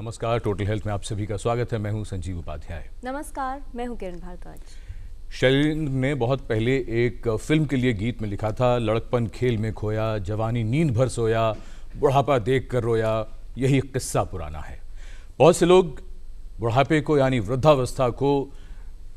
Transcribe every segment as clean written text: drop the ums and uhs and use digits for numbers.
नमस्कार, total health में आप सभी का स्वागत है। मैं हूं संजीव उपाध्याय। नमस्कार, मैं हूं किरण भारद्वाज। शैलेंद्र ने बहुत पहले एक फिल्म के लिए गीत में लिखा था, लड़कपन खेल में खोया, जवानी नींद भर सोया, बुढ़ापा देख कर रोया, यही किस्सा पुराना है। बहुत से लोग बुढ़ापे को यानी वृद्धावस्था को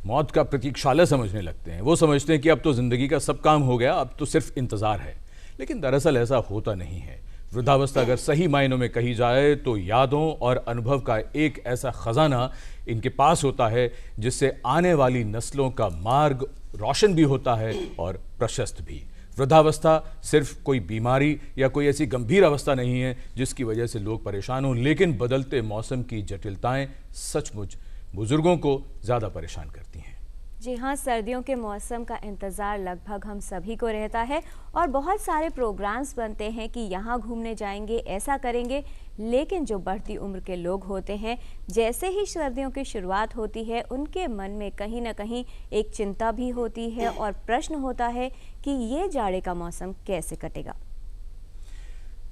मौत का प्रतीक्षालय समझने लगते हैं। वो समझते हैं कि अब तो जिंदगी का सब काम हो गया, अब तो सिर्फ इंतजार है। लेकिन दरअसल ऐसा होता नहीं है। वृद्धावस्था अगर सही मायनों में कही जाए तो यादों और अनुभव का एक ऐसा खजाना इनके पास होता है जिससे आने वाली नस्लों का मार्ग रोशन भी होता है और प्रशस्त भी। वृद्धावस्था सिर्फ कोई बीमारी या कोई ऐसी गंभीर अवस्था नहीं है जिसकी वजह से लोग परेशान हों, लेकिन बदलते मौसम की जटिलताएं सचमुच बुजुर्गों को ज़्यादा परेशान करती हैं। जी हाँ, सर्दियों के मौसम का इंतज़ार लगभग हम सभी को रहता है और बहुत सारे प्रोग्राम्स बनते हैं कि यहाँ घूमने जाएंगे, ऐसा करेंगे। लेकिन जो बढ़ती उम्र के लोग होते हैं, जैसे ही सर्दियों की शुरुआत होती है, उनके मन में कहीं ना कहीं एक चिंता भी होती है और प्रश्न होता है कि ये जाड़े का मौसम कैसे कटेगा।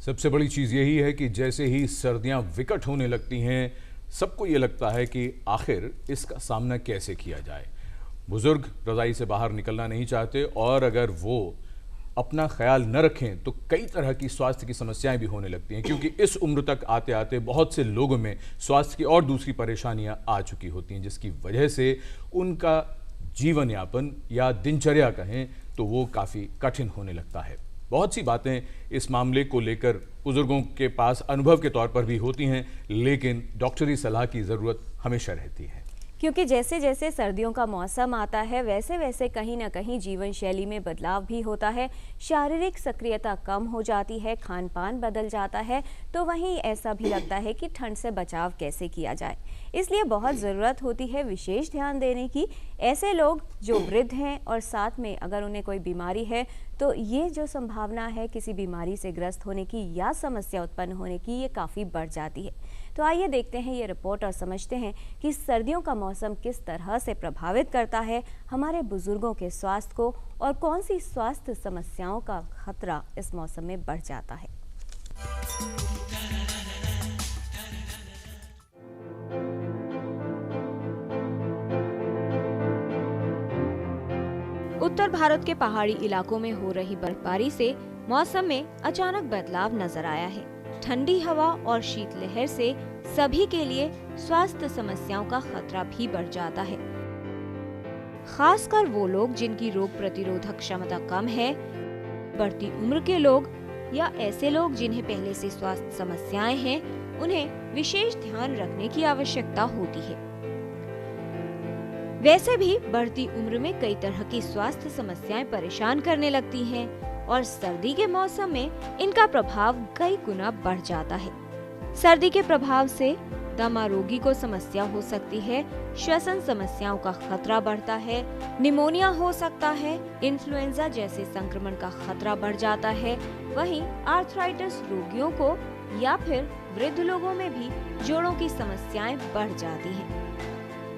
सबसे बड़ी चीज़ यही है कि जैसे ही सर्दियाँ विकट होने लगती हैं, सबको ये लगता है कि आखिर इसका सामना कैसे किया जाए। बुजुर्ग रज़ाई से बाहर निकलना नहीं चाहते और अगर वो अपना ख्याल न रखें तो कई तरह की स्वास्थ्य की समस्याएं भी होने लगती हैं, क्योंकि इस उम्र तक आते आते बहुत से लोगों में स्वास्थ्य की और दूसरी परेशानियां आ चुकी होती हैं, जिसकी वजह से उनका जीवन यापन या दिनचर्या कहें तो वो काफ़ी कठिन होने लगता है। बहुत सी बातें इस मामले को लेकर बुजुर्गों के पास अनुभव के तौर पर भी होती हैं, लेकिन डॉक्टरी सलाह की ज़रूरत हमेशा रहती है। क्योंकि जैसे जैसे सर्दियों का मौसम आता है, वैसे वैसे कहीं ना कहीं जीवन शैली में बदलाव भी होता है। शारीरिक सक्रियता कम हो जाती है, खान पान बदल जाता है, तो वहीं ऐसा भी लगता है कि ठंड से बचाव कैसे किया जाए। इसलिए बहुत ज़रूरत होती है विशेष ध्यान देने की। ऐसे लोग जो वृद्ध हैं और साथ में अगर उन्हें कोई बीमारी है, तो ये जो संभावना है किसी बीमारी से ग्रस्त होने की या समस्या उत्पन्न होने की, ये काफ़ी बढ़ जाती है। तो आइए देखते हैं ये रिपोर्ट और समझते हैं कि सर्दियों का मौसम किस तरह से प्रभावित करता है हमारे बुजुर्गों के स्वास्थ्य को और कौन सी स्वास्थ्य समस्याओं का खतरा इस मौसम में बढ़ जाता है। उत्तर भारत के पहाड़ी इलाकों में हो रही बर्फबारी से मौसम में अचानक बदलाव नजर आया है। ठंडी हवा और शीतलहर से सभी के लिए स्वास्थ्य समस्याओं का खतरा भी बढ़ जाता है। खासकर वो लोग जिनकी रोग प्रतिरोधक क्षमता कम है, बढ़ती उम्र के लोग या ऐसे लोग जिन्हें पहले से स्वास्थ्य समस्याएं हैं, उन्हें विशेष ध्यान रखने की आवश्यकता होती है। वैसे भी बढ़ती उम्र में कई तरह की स्वास्थ्य समस्याएं परेशान करने लगती हैं और सर्दी के मौसम में इनका प्रभाव कई गुना बढ़ जाता है। सर्दी के प्रभाव से दमा रोगी को समस्या हो सकती है, श्वसन समस्याओं का खतरा बढ़ता है, निमोनिया हो सकता है, इन्फ्लुएंजा जैसे संक्रमण का खतरा बढ़ जाता है। वहीं आर्थराइटिस रोगियों को या फिर वृद्ध लोगों में भी जोड़ों की समस्याएं बढ़ जाती हैं।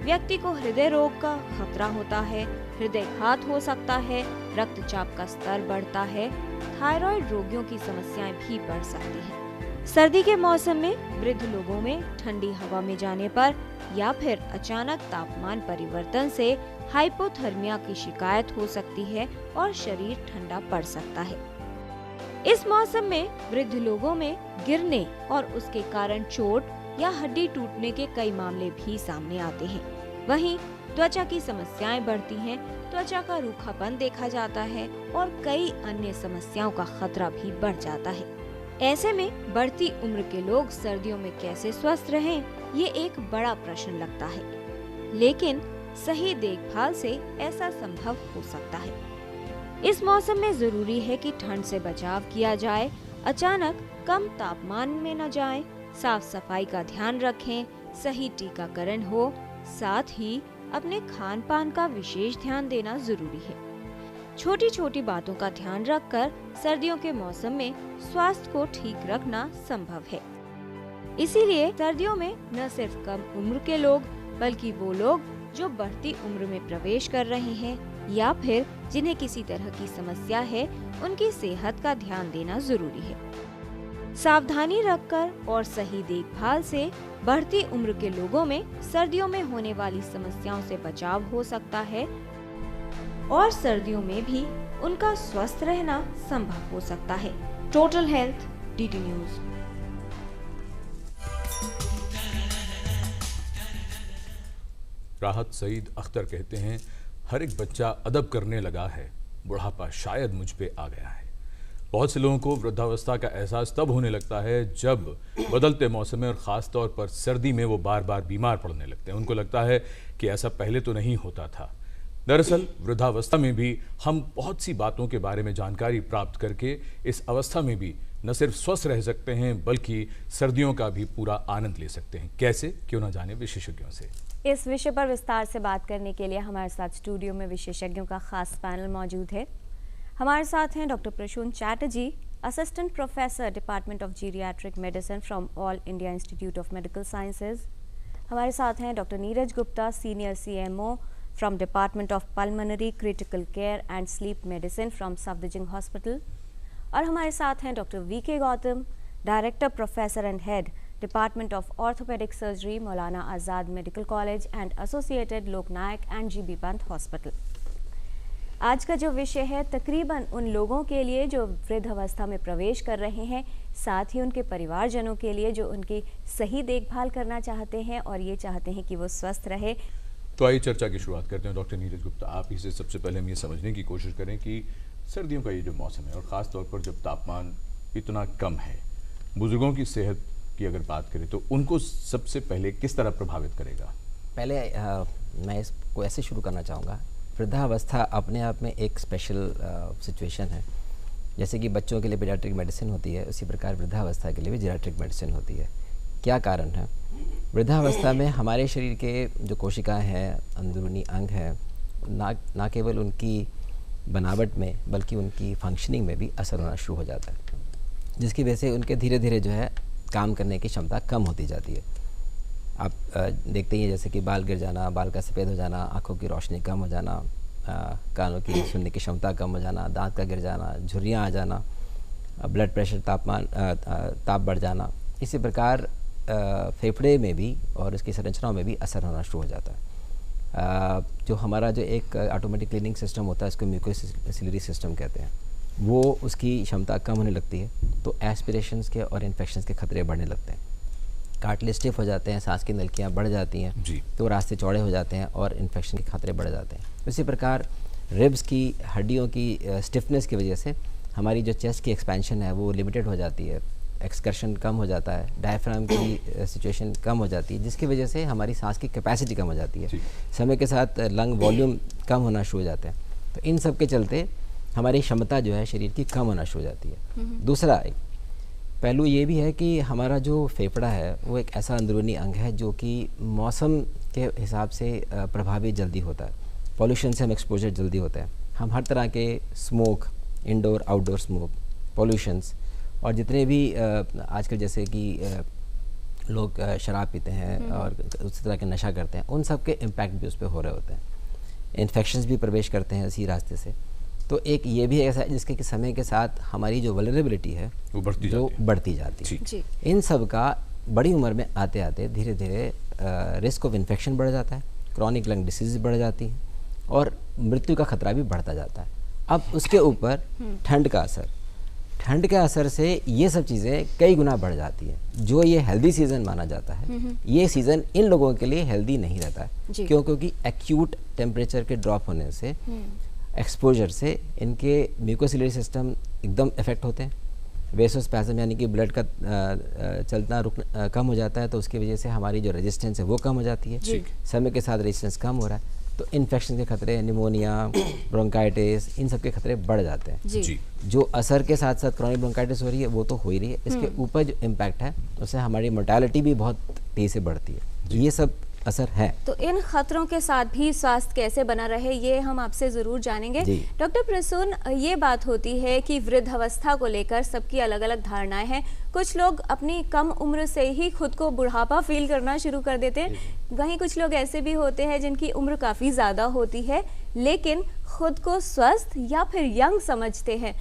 व्यक्ति को हृदय रोग का खतरा होता है, हृदयघात हो सकता है, रक्तचाप का स्तर बढ़ता है, थायराइड रोगियों की समस्याएं भी बढ़ सकती हैं। सर्दी के मौसम में वृद्ध लोगों में ठंडी हवा में जाने पर या फिर अचानक तापमान परिवर्तन से हाइपोथर्मिया की शिकायत हो सकती है और शरीर ठंडा पड़ सकता है। इस मौसम में वृद्ध लोगों में गिरने और उसके कारण चोट या हड्डी टूटने के कई मामले भी सामने आते हैं। वहीं त्वचा की समस्याएं बढ़ती हैं, त्वचा का रूखापन देखा जाता है और कई अन्य समस्याओं का खतरा भी बढ़ जाता है। ऐसे में बढ़ती उम्र के लोग सर्दियों में कैसे स्वस्थ रहें, ये एक बड़ा प्रश्न लगता है। लेकिन सही देखभाल से ऐसा संभव हो सकता है। इस मौसम में जरूरी है कि ठंड से बचाव किया जाए, अचानक कम तापमान में न जाएं, साफ सफाई का ध्यान रखें, सही टीकाकरण हो, साथ ही अपने खान पान का विशेष ध्यान देना जरूरी है। छोटी छोटी बातों का ध्यान रखकर सर्दियों के मौसम में स्वास्थ्य को ठीक रखना संभव है। इसीलिए सर्दियों में न सिर्फ कम उम्र के लोग बल्कि वो लोग जो बढ़ती उम्र में प्रवेश कर रहे हैं या फिर जिन्हें किसी तरह की समस्या है, उनकी सेहत का ध्यान देना जरूरी है। सावधानी रखकर और सही देखभाल से बढ़ती उम्र के लोगों में सर्दियों में होने वाली समस्याओं से बचाव हो सकता है और सर्दियों में भी उनका स्वस्थ रहना संभव हो सकता है। Total health DT news. राहत सईद अख्तर कहते हैं, हर एक बच्चा अदब करने लगा है, बुढ़ापा शायद मुझ पे आ गया है। बहुत से लोगों को वृद्धावस्था का एहसास तब होने लगता है जब बदलते मौसम में और ख़ास तौर पर सर्दी में वो बार बार बीमार पड़ने लगते हैं। उनको लगता है कि ऐसा पहले तो नहीं होता था। दरअसल वृद्धावस्था में भी हम बहुत सी बातों के बारे में जानकारी प्राप्त करके इस अवस्था में भी न सिर्फ स्वस्थ रह सकते हैं बल्कि सर्दियों का भी पूरा आनंद ले सकते हैं। कैसे, क्यों ना जाने विशेषज्ञों से। इस विषय पर विस्तार से बात करने के लिए हमारे साथ स्टूडियो में विशेषज्ञों का खास पैनल मौजूद है। हमारे साथ हैं doctor Prasoon Chatterjee, assistant professor department of geriatric medicine from All India Institute of Medical Sciences. हमारे साथ हैं doctor Neeraj Gupta, senior CMO from department of pulmonary critical care and sleep medicine from Safdarjung hospital. और हमारे साथ हैं doctor VK Gautam, director professor and head department of orthopaedic surgery, Maulana Azad medical college and associated Loknayak and GB Pant hospital. आज का जो विषय है तकरीबन उन लोगों के लिए जो वृद्ध अवस्था में प्रवेश कर रहे हैं, साथ ही उनके परिवारजनों के लिए जो उनकी सही देखभाल करना चाहते हैं और ये चाहते हैं कि वो स्वस्थ रहे। तो आइए चर्चा की शुरुआत करते हैं। डॉक्टर नीरज गुप्ता, आप ही से सबसे पहले हम ये समझने की कोशिश करें कि सर्दियों का ये जो मौसम है और ख़ास तौर पर जब तापमान इतना कम है, बुजुर्गों की सेहत की अगर बात करें तो उनको सबसे पहले किस तरह प्रभावित करेगा? पहले मैं इसको ऐसे शुरू करना चाहूँगा। वृद्धावस्था अपने आप में एक स्पेशल सिचुएशन है। जैसे कि बच्चों के लिए पीडियाट्रिक मेडिसिन होती है, उसी प्रकार वृद्धावस्था के लिए भी जीरियाट्रिक मेडिसिन होती है। क्या कारण है? वृद्धावस्था में हमारे शरीर के जो कोशिकाएं हैं, अंदरूनी अंग हैं, ना केवल उनकी बनावट में बल्कि उनकी फंक्शनिंग में भी असर होना शुरू हो जाता है, जिसकी वजह से उनके धीरे धीरे जो है काम करने की क्षमता कम होती जाती है। आप देखते ही हैं जैसे कि बाल गिर जाना, बाल का सफ़ेद हो जाना, आँखों की रोशनी कम हो जाना, कानों की सुनने की क्षमता कम हो जाना, दांत का गिर जाना, झुर्रियाँ आ जाना, ब्लड प्रेशर, ताप बढ़ जाना। इसी प्रकार फेफड़े में भी और इसकी संरचनाओं में भी असर होना शुरू हो जाता है। जो हमारा जो एक ऑटोमेटिक क्लीनिंग सिस्टम होता है, इसको म्यूकोसिलरी सिस्टम कहते हैं, वो उसकी क्षमता कम होने लगती है, तो एस्पिरेशंस के और इन्फेक्शंस के खतरे बढ़ने लगते हैं। कार्टिलेज स्टिफ हो जाते हैं, सांस की नलकियाँ बढ़ जाती हैं, तो रास्ते चौड़े हो जाते हैं और इन्फेक्शन के खतरे बढ़ जाते हैं। इसी प्रकार रिब्स की हड्डियों की स्टिफनेस की वजह से हमारी जो चेस्ट की एक्सपेंशन है वो लिमिटेड हो जाती है, एक्सकर्शन कम हो जाता है, डायफ्राम की सिचुएशन कम हो जाती है, जिसकी वजह से हमारी सांस की कैपेसिटी कम हो जाती है। समय के साथ लंग वॉल्यूम कम होना शुरू हो जाते हैं। तो इन सब के चलते हमारी क्षमता जो है शरीर की कम होना शुरू हो जाती है। दूसरा एक पहलू ये भी है कि हमारा जो फेफड़ा है वो एक ऐसा अंदरूनी अंग है जो कि मौसम के हिसाब से प्रभावित जल्दी होता है। पॉल्यूशन से हम एक्सपोजर जल्दी होता है। हम हर तरह के smoke, indoor outdoor smoke, pollutions और जितने भी आजकल जैसे कि लोग शराब पीते हैं और उस तरह के नशा करते हैं, उन सब के इम्पैक्ट भी उस पर हो रहे होते हैं। इन्फेक्शंस भी प्रवेश करते हैं इसी रास्ते से। तो एक ये भी ऐसा है जिसके कि समय के साथ हमारी जो वल्नरेबिलिटी है वो बढ़ती जाती है। इन सब का बड़ी उम्र में आते आते धीरे धीरे रिस्क ऑफ इन्फेक्शन बढ़ जाता है, क्रॉनिक लंग डिसीज बढ़ जाती है और मृत्यु का खतरा भी बढ़ता जाता है। अब उसके ऊपर ठंड के असर से ये सब चीज़ें कई गुना बढ़ जाती है। जो ये हेल्दी सीज़न माना जाता है, ये सीज़न इन लोगों के लिए हेल्दी नहीं रहता है। क्यों? क्योंकि एक्यूट टेम्परेचर के ड्रॉप होने से, एक्सपोजर से इनके म्यूकोसिलरी सिस्टम एकदम इफेक्ट होते हैं। वेसोस्पैज़म यानी कि ब्लड का चलना रुकना कम हो जाता है, तो उसकी वजह से हमारी जो रेजिस्टेंस है वो कम हो जाती है। समय के साथ रेजिस्टेंस कम हो रहा है तो इन्फेक्शन के खतरे, निमोनिया, ब्रोंकाइटिस, इन सब के खतरे बढ़ जाते हैं। जो असर के साथ साथ क्रॉनिक ब्रोंकाइटिस हो रही है वो तो हो ही रही है, इसके ऊपर जो इम्पैक्ट है उससे हमारी मोर्टेलिटी भी बहुत तेज़ी से बढ़ती है। ये सब असर है। तो इन खतरों के साथ भी स्वास्थ्य कैसे बना रहे, ये हम आपसे ज़रूर जानेंगे। डॉक्टर प्रसून, ये बात होती है कि वृद्धावस्था को लेकर सबकी अलग अलग धारणाएं हैं। कुछ लोग अपनी कम उम्र से ही खुद को बुढ़ापा फील करना शुरू कर देते हैं, वहीं कुछ लोग ऐसे भी होते हैं जिनकी उम्र काफ़ी ज़्यादा होती है लेकिन खुद को स्वस्थ या फिर यंग समझते हैं।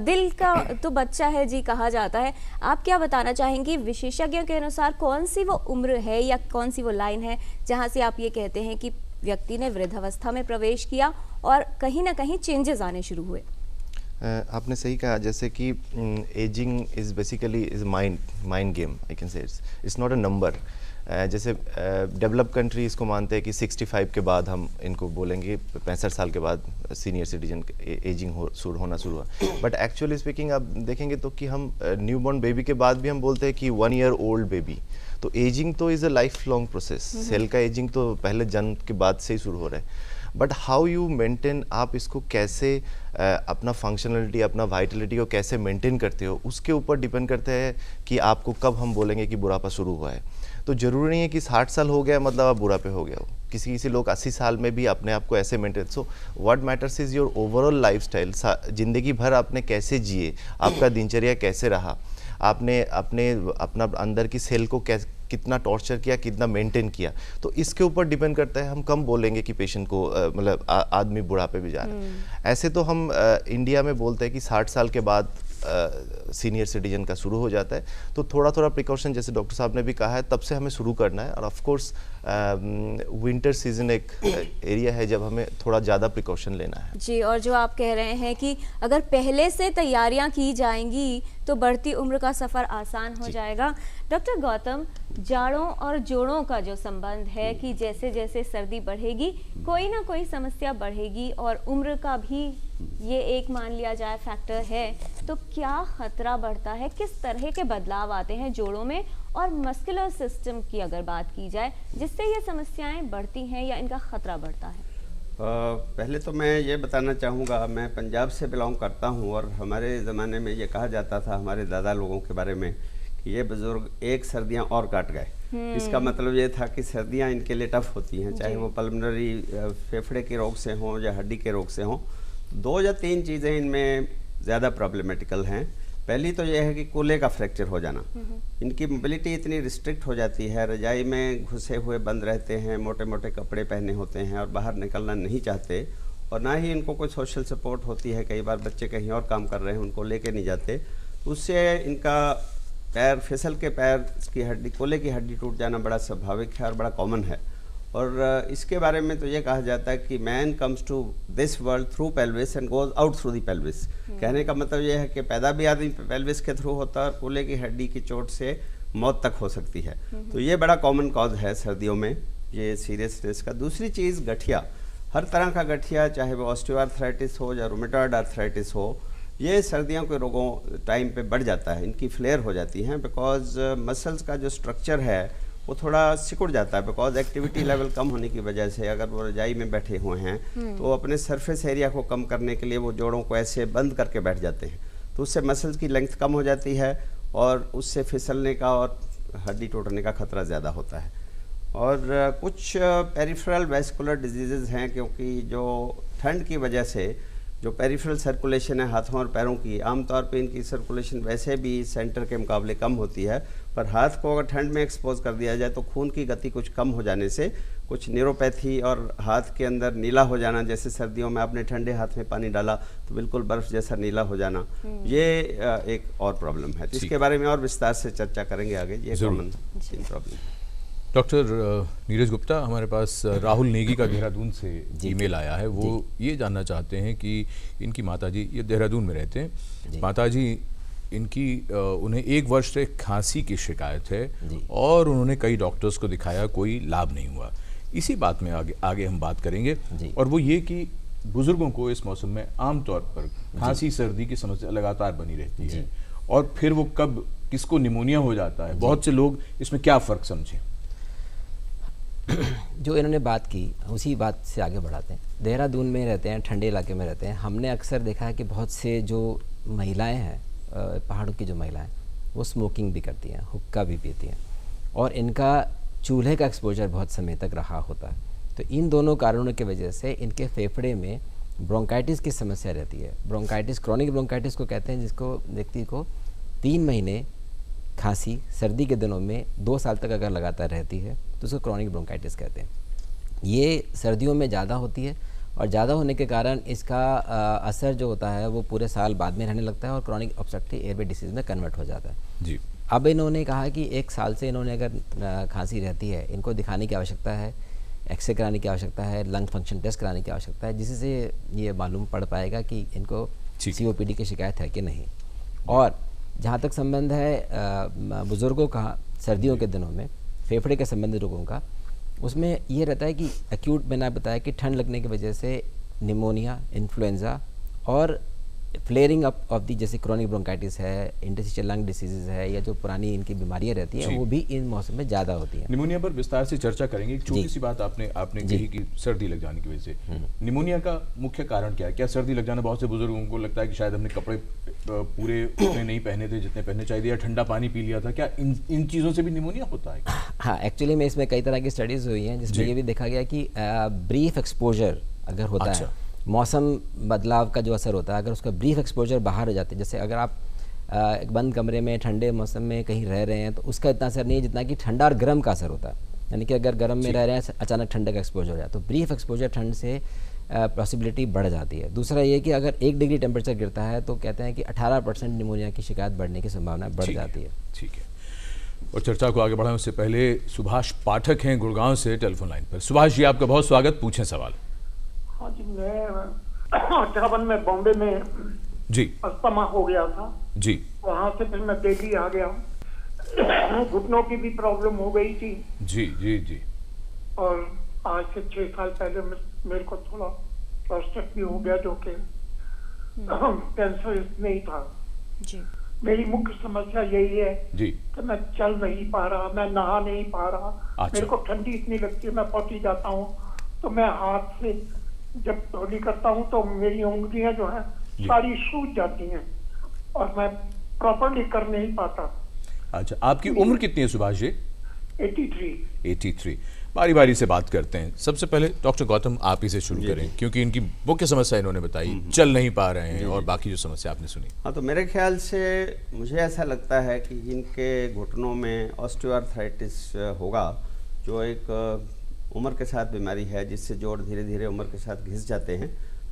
दिल का तो बच्चा है जी कहा जाता है। आप क्या बताना चाहेंगे, विशेषज्ञों के अनुसार कौन सी वो उम्र है या कौन सी वो लाइन है जहां से आप ये कहते हैं कि व्यक्ति ने वृद्धावस्था में प्रवेश किया और कहीं ना कहीं चेंजेस आने शुरू हुए? आपने सही कहा, जैसे कि ageing is basically is mind game, I can say it's not a number. जैसे डेवलप कंट्री इसको मानते हैं कि 65 के बाद हम इनको बोलेंगे 65 साल के बाद सीनियर सिटीजन एजिंग होना शुरू हुआ, बट एक्चुअली स्पीकिंग आप देखेंगे तो कि हम न्यूबॉर्न बेबी के बाद भी हम बोलते हैं कि 1 ईयर ओल्ड बेबी। तो एजिंग तो is a life long process. Cell का एजिंग तो पहले जन्म के बाद से ही शुरू हो रहा है, बट हाउ यू मेंटेन, आप इसको कैसे अपना फंक्शनलिटी, अपना वाइटलिटी को कैसे मेंटेन करते हो, उसके ऊपर डिपेंड करता है कि आपको कब हम बोलेंगे कि बुढ़ापा शुरू हुआ है। तो ज़रूरी नहीं है कि 60 साल हो गया मतलब आप बुढ़ापे हो गया हो। किसी लोग 80 साल में भी अपने आप को ऐसे maintain. So what matters is your overall lifestyle. ज़िंदगी भर आपने कैसे जिए, आपका दिनचर्या कैसे रहा, आपने अपना अंदर की सेल को कितना टॉर्चर किया, कितना मेंटेन किया। तो इसके ऊपर डिपेंड करता है। हम कम बोलेंगे कि पेशेंट को मतलब आदमी बुढ़ापे भी जा रहा है। ऐसे तो हम इंडिया में बोलते हैं कि 60 साल के बाद सीनियर सिटीजन का शुरू हो जाता है। तो थोड़ा थोड़ा प्रिकॉशन, जैसे डॉक्टर साहब ने भी कहा है, तब से हमें शुरू करना है। और ऑफ कोर्स विंटर सीजन एक एरिया है जब हमें थोड़ा ज़्यादा प्रिकॉशन लेना है जी। और जो आप कह रहे हैं कि अगर पहले से तैयारियां की जाएंगी तो बढ़ती उम्र का सफ़र आसान हो जाएगा। डॉक्टर गौतम, जाड़ों और जोड़ों का जो संबंध है कि जैसे जैसे सर्दी बढ़ेगी कोई ना कोई समस्या बढ़ेगी और उम्र का भी ये एक मान लिया जाए फैक्टर है, तो क्या खतरा बढ़ता है, किस तरह के बदलाव आते हैं जोड़ों में और मस्कुलर सिस्टम की अगर बात की जाए, जिससे ये समस्याएं बढ़ती हैं या इनका खतरा बढ़ता है? पहले तो मैं ये बताना चाहूँगा, मैं पंजाब से बिलोंग करता हूँ और हमारे ज़माने में ये कहा जाता था हमारे दादा लोगों के बारे में कि ये बुज़ुर्ग एक सर्दियाँ और काट गए। इसका मतलब ये था कि सर्दियाँ इनके लिए टफ होती हैं, चाहे वो पल्मोनरी फेफड़े के रोग से हों या हड्डी के रोग से हों। 2 या 3 चीज़ें इनमें ज़्यादा प्रॉब्लमेटिकल हैं। पहली तो यह है कि कूल्हे का फ्रैक्चर हो जाना। इनकी मोबिलिटी इतनी रिस्ट्रिक्ट हो जाती है, रजाई में घुसे हुए बंद रहते हैं, मोटे मोटे कपड़े पहने होते हैं और बाहर निकलना नहीं चाहते, और ना ही इनको कोई सोशल सपोर्ट होती है। कई बार बच्चे कहीं और काम कर रहे हैं, उनको लेके नहीं जाते, उससे इनका पैर फिसल के पैर की हड्डी, कूल्हे की हड्डी टूट जाना बड़ा स्वाभाविक है और बड़ा कॉमन है। और इसके बारे में तो ये कहा जाता है कि man comes to this world through pelvis and goes out through the pelvis. कहने का मतलब ये है कि पैदा भी आदमी पेल्विस के थ्रू होता है और कूल्हे की हड्डी की चोट से मौत तक हो सकती है। तो ये बड़ा कॉमन कॉज है सर्दियों में, ये सीरियसनेस का। दूसरी चीज़ गठिया, हर तरह का गठिया, चाहे वो ऑस्टियोआर्थराइटिस हो या रूमेटॉइड आर्थराइटिस हो, ये सर्दियों के रोगों टाइम पे बढ़ जाता है, इनकी फ्लेयर हो जाती हैं। बिकॉज मसल्स का जो स्ट्रक्चर है वो थोड़ा सिकुड़ जाता है, बिकॉज एक्टिविटी लेवल कम होने की वजह से। अगर वो रजाई में बैठे हुए हैं तो अपने सरफेस एरिया को कम करने के लिए वो जोड़ों को ऐसे बंद करके बैठ जाते हैं, तो उससे मसल्स की लेंथ कम हो जाती है और उससे फिसलने का और हड्डी टूटने का खतरा ज़्यादा होता है। और कुछ पेरिफेरल वैस्कुलर डिजीज़ हैं, क्योंकि जो ठंड की वजह से जो पेरिफेरल सर्कुलेशन है हाथों और पैरों की, आमतौर पे इनकी सर्कुलेशन वैसे भी सेंटर के मुकाबले कम होती है, पर हाथ को अगर ठंड में एक्सपोज कर दिया जाए तो खून की गति कुछ कम हो जाने से कुछ न्यूरोपैथी और हाथ के अंदर नीला हो जाना, जैसे सर्दियों में आपने ठंडे हाथ में पानी डाला तो बिल्कुल बर्फ़ जैसा नीला हो जाना, ये एक और प्रॉब्लम है। तो इसके बारे में और विस्तार से चर्चा करेंगे आगे, ये common problem. Doctor Neeraj Gupta, हमारे पास राहुल नेगी का देहरादून से ईमेल आया है। वो ये जानना चाहते हैं कि इनकी माताजी, ये देहरादून में रहते हैं, माताजी इनकी उन्हें 1 वर्ष से खांसी की शिकायत है और उन्होंने कई डॉक्टर्स को दिखाया, कोई लाभ नहीं हुआ। इसी बात में आगे हम बात करेंगे, और वो ये कि बुजुर्गों को इस मौसम में आमतौर पर खांसी सर्दी की समस्या लगातार बनी रहती है, और फिर वो कब किसको निमोनिया हो जाता है, बहुत से लोग इसमें क्या फ़र्क समझें? जो इन्होंने बात की उसी बात से आगे बढ़ाते हैं। देहरादून में रहते हैं, ठंडे इलाके में रहते हैं। हमने अक्सर देखा है कि बहुत से जो महिलाएं हैं, पहाड़ों की जो महिलाएं, वो स्मोकिंग भी करती हैं, हुक्का भी पीती हैं, और इनका चूल्हे का एक्सपोजर बहुत समय तक रहा होता है। तो इन दोनों कारणों की वजह से इनके फेफड़े में ब्रोंकाइटिस की समस्या रहती है। ब्रोंकाइटिस, क्रॉनिक ब्रोंकाइटिस को कहते हैं, जिसको व्यक्ति को 3 महीने खांसी सर्दी के दिनों में 2 साल तक अगर लगातार रहती है तो उसको क्रॉनिक ब्रोंकाइटिस कहते हैं। ये सर्दियों में ज़्यादा होती है और ज़्यादा होने के कारण इसका असर जो होता है वो पूरे साल बाद में रहने लगता है और क्रॉनिक ऑब्स्ट्रक्टिव एयरवे डिसीज़ में कन्वर्ट हो जाता है जी। अब इन्होंने कहा कि 1 साल से इन्होंने अगर खांसी रहती है, इनको दिखाने की आवश्यकता है, एक्सरे कराने की आवश्यकता है, लंग फंक्शन टेस्ट कराने की आवश्यकता है, जिससे ये मालूम पड़ पाएगा कि इनको COPD की शिकायत है कि नहीं। और जहाँ तक संबंध है बुज़ुर्गों का सर्दियों के दिनों में फेफड़े के संबंधित रोगों का, उसमें ये रहता है कि एक्यूट मैंने बताया कि ठंड लगने की वजह से निमोनिया, इन्फ्लुएंज़ा और फ्लेयरिंग अप ऑफ दी जैसे क्रॉनिक ब्रोंकाइटिस है, इंटरस्टिशियल लंग डिसीजेज है, या जो पुरानी इनकी बीमारियां रहती हैं वो भी इन मौसम में ज़्यादा होती हैं। निमोनिया पर विस्तार से चर्चा करेंगे। एक छोटी सी बात आपने कही कि सर्दी लग जाने की वजह से निमोनिया का मुख्य कारण क्या है? क्या सर्दी लग जाना, बहुत से बुजुर्गों को लगता है कि शायद हमने कपड़े पूरे उतने नहीं पहने थे जितने पहनने चाहिए, या ठंडा पानी पी लिया था, क्या इन चीज़ों से भी निमोनिया होता है? हाँ, एक्चुअली में इसमें कई तरह की स्टडीज़ हुई हैं जिसमें ये भी देखा गया कि ब्रीफ एक्सपोजर अगर होता है, मौसम बदलाव का जो असर होता है, अगर उसका ब्रीफ एक्सपोजर बाहर हो जाते हैं, जैसे अगर आप एक बंद कमरे में ठंडे मौसम में कहीं रह रहे हैं तो उसका इतना असर नहीं है जितना कि ठंडा और गर्म का असर होता है। यानी कि अगर गर्म में रह रहे हैं अचानक ठंडे का एक्सपोजर हो जाए तो ब्रीफ एक्सपोजर ठंड से पॉसिबिलिटी बढ़ जाती है। दूसरा ये कि अगर 1 डिग्री टेम्परेचर गिरता है तो कहते हैं कि 18% निमोनिया की शिकायत बढ़ने की संभावना बढ़ जाती है। ठीक है, और चर्चा को आगे बढ़ाने उससे पहले सुभाष पाठक हैं गुड़गांव से टेलीफोन लाइन पर। सुभाष जी, आपका बहुत स्वागत, पूछें सवाल। हाँ जी, मैं 58 में बॉम्बे में जी अस्थमा हो गया था जी, वहाँ से फिर मैं दिल्ली आ गया। घुटनों की भी प्रॉब्लम हो गई थी जी जी जी, और आज से 6 साल पहले मेरे को थोड़ा प्रोस्टेट भी हो गया, जो कि कैंसर नहीं था जी। मेरी मुख्य समस्या यही है जी कि मैं चल नहीं पा रहा, मैं नहा नहीं पा रहा। अच्छा। मेरे को ठंडी इतनी लगती है, मैं पहुंची जाता हूँ तो मैं हाथ से जब धोली करता हूँ तो मेरी उंगलियां जो है सारी सूज जाती हैं और मैं प्रॉपरली कर नहीं पाता। अच्छा, आपकी उम्र कितनी है सुभाष जी? 83। बारी बारी से बात करते हैं। सबसे पहले डॉक्टर गौतम आप ही से शुरू करें, क्योंकि इनकी मुख्य समस्या इन्होंने बताई, चल नहीं पा रहे हैं, और बाकी जो समस्या आपने सुनी। हाँ, तो मेरे ख्याल से मुझे ऐसा लगता है कि इनके घुटनों में ऑस्टियोआर्थराइटिस होगा, जो एक उम्र के साथ बीमारी है जिससे जोड़ धीरे धीरे उम्र के साथ घिस जाते हैं।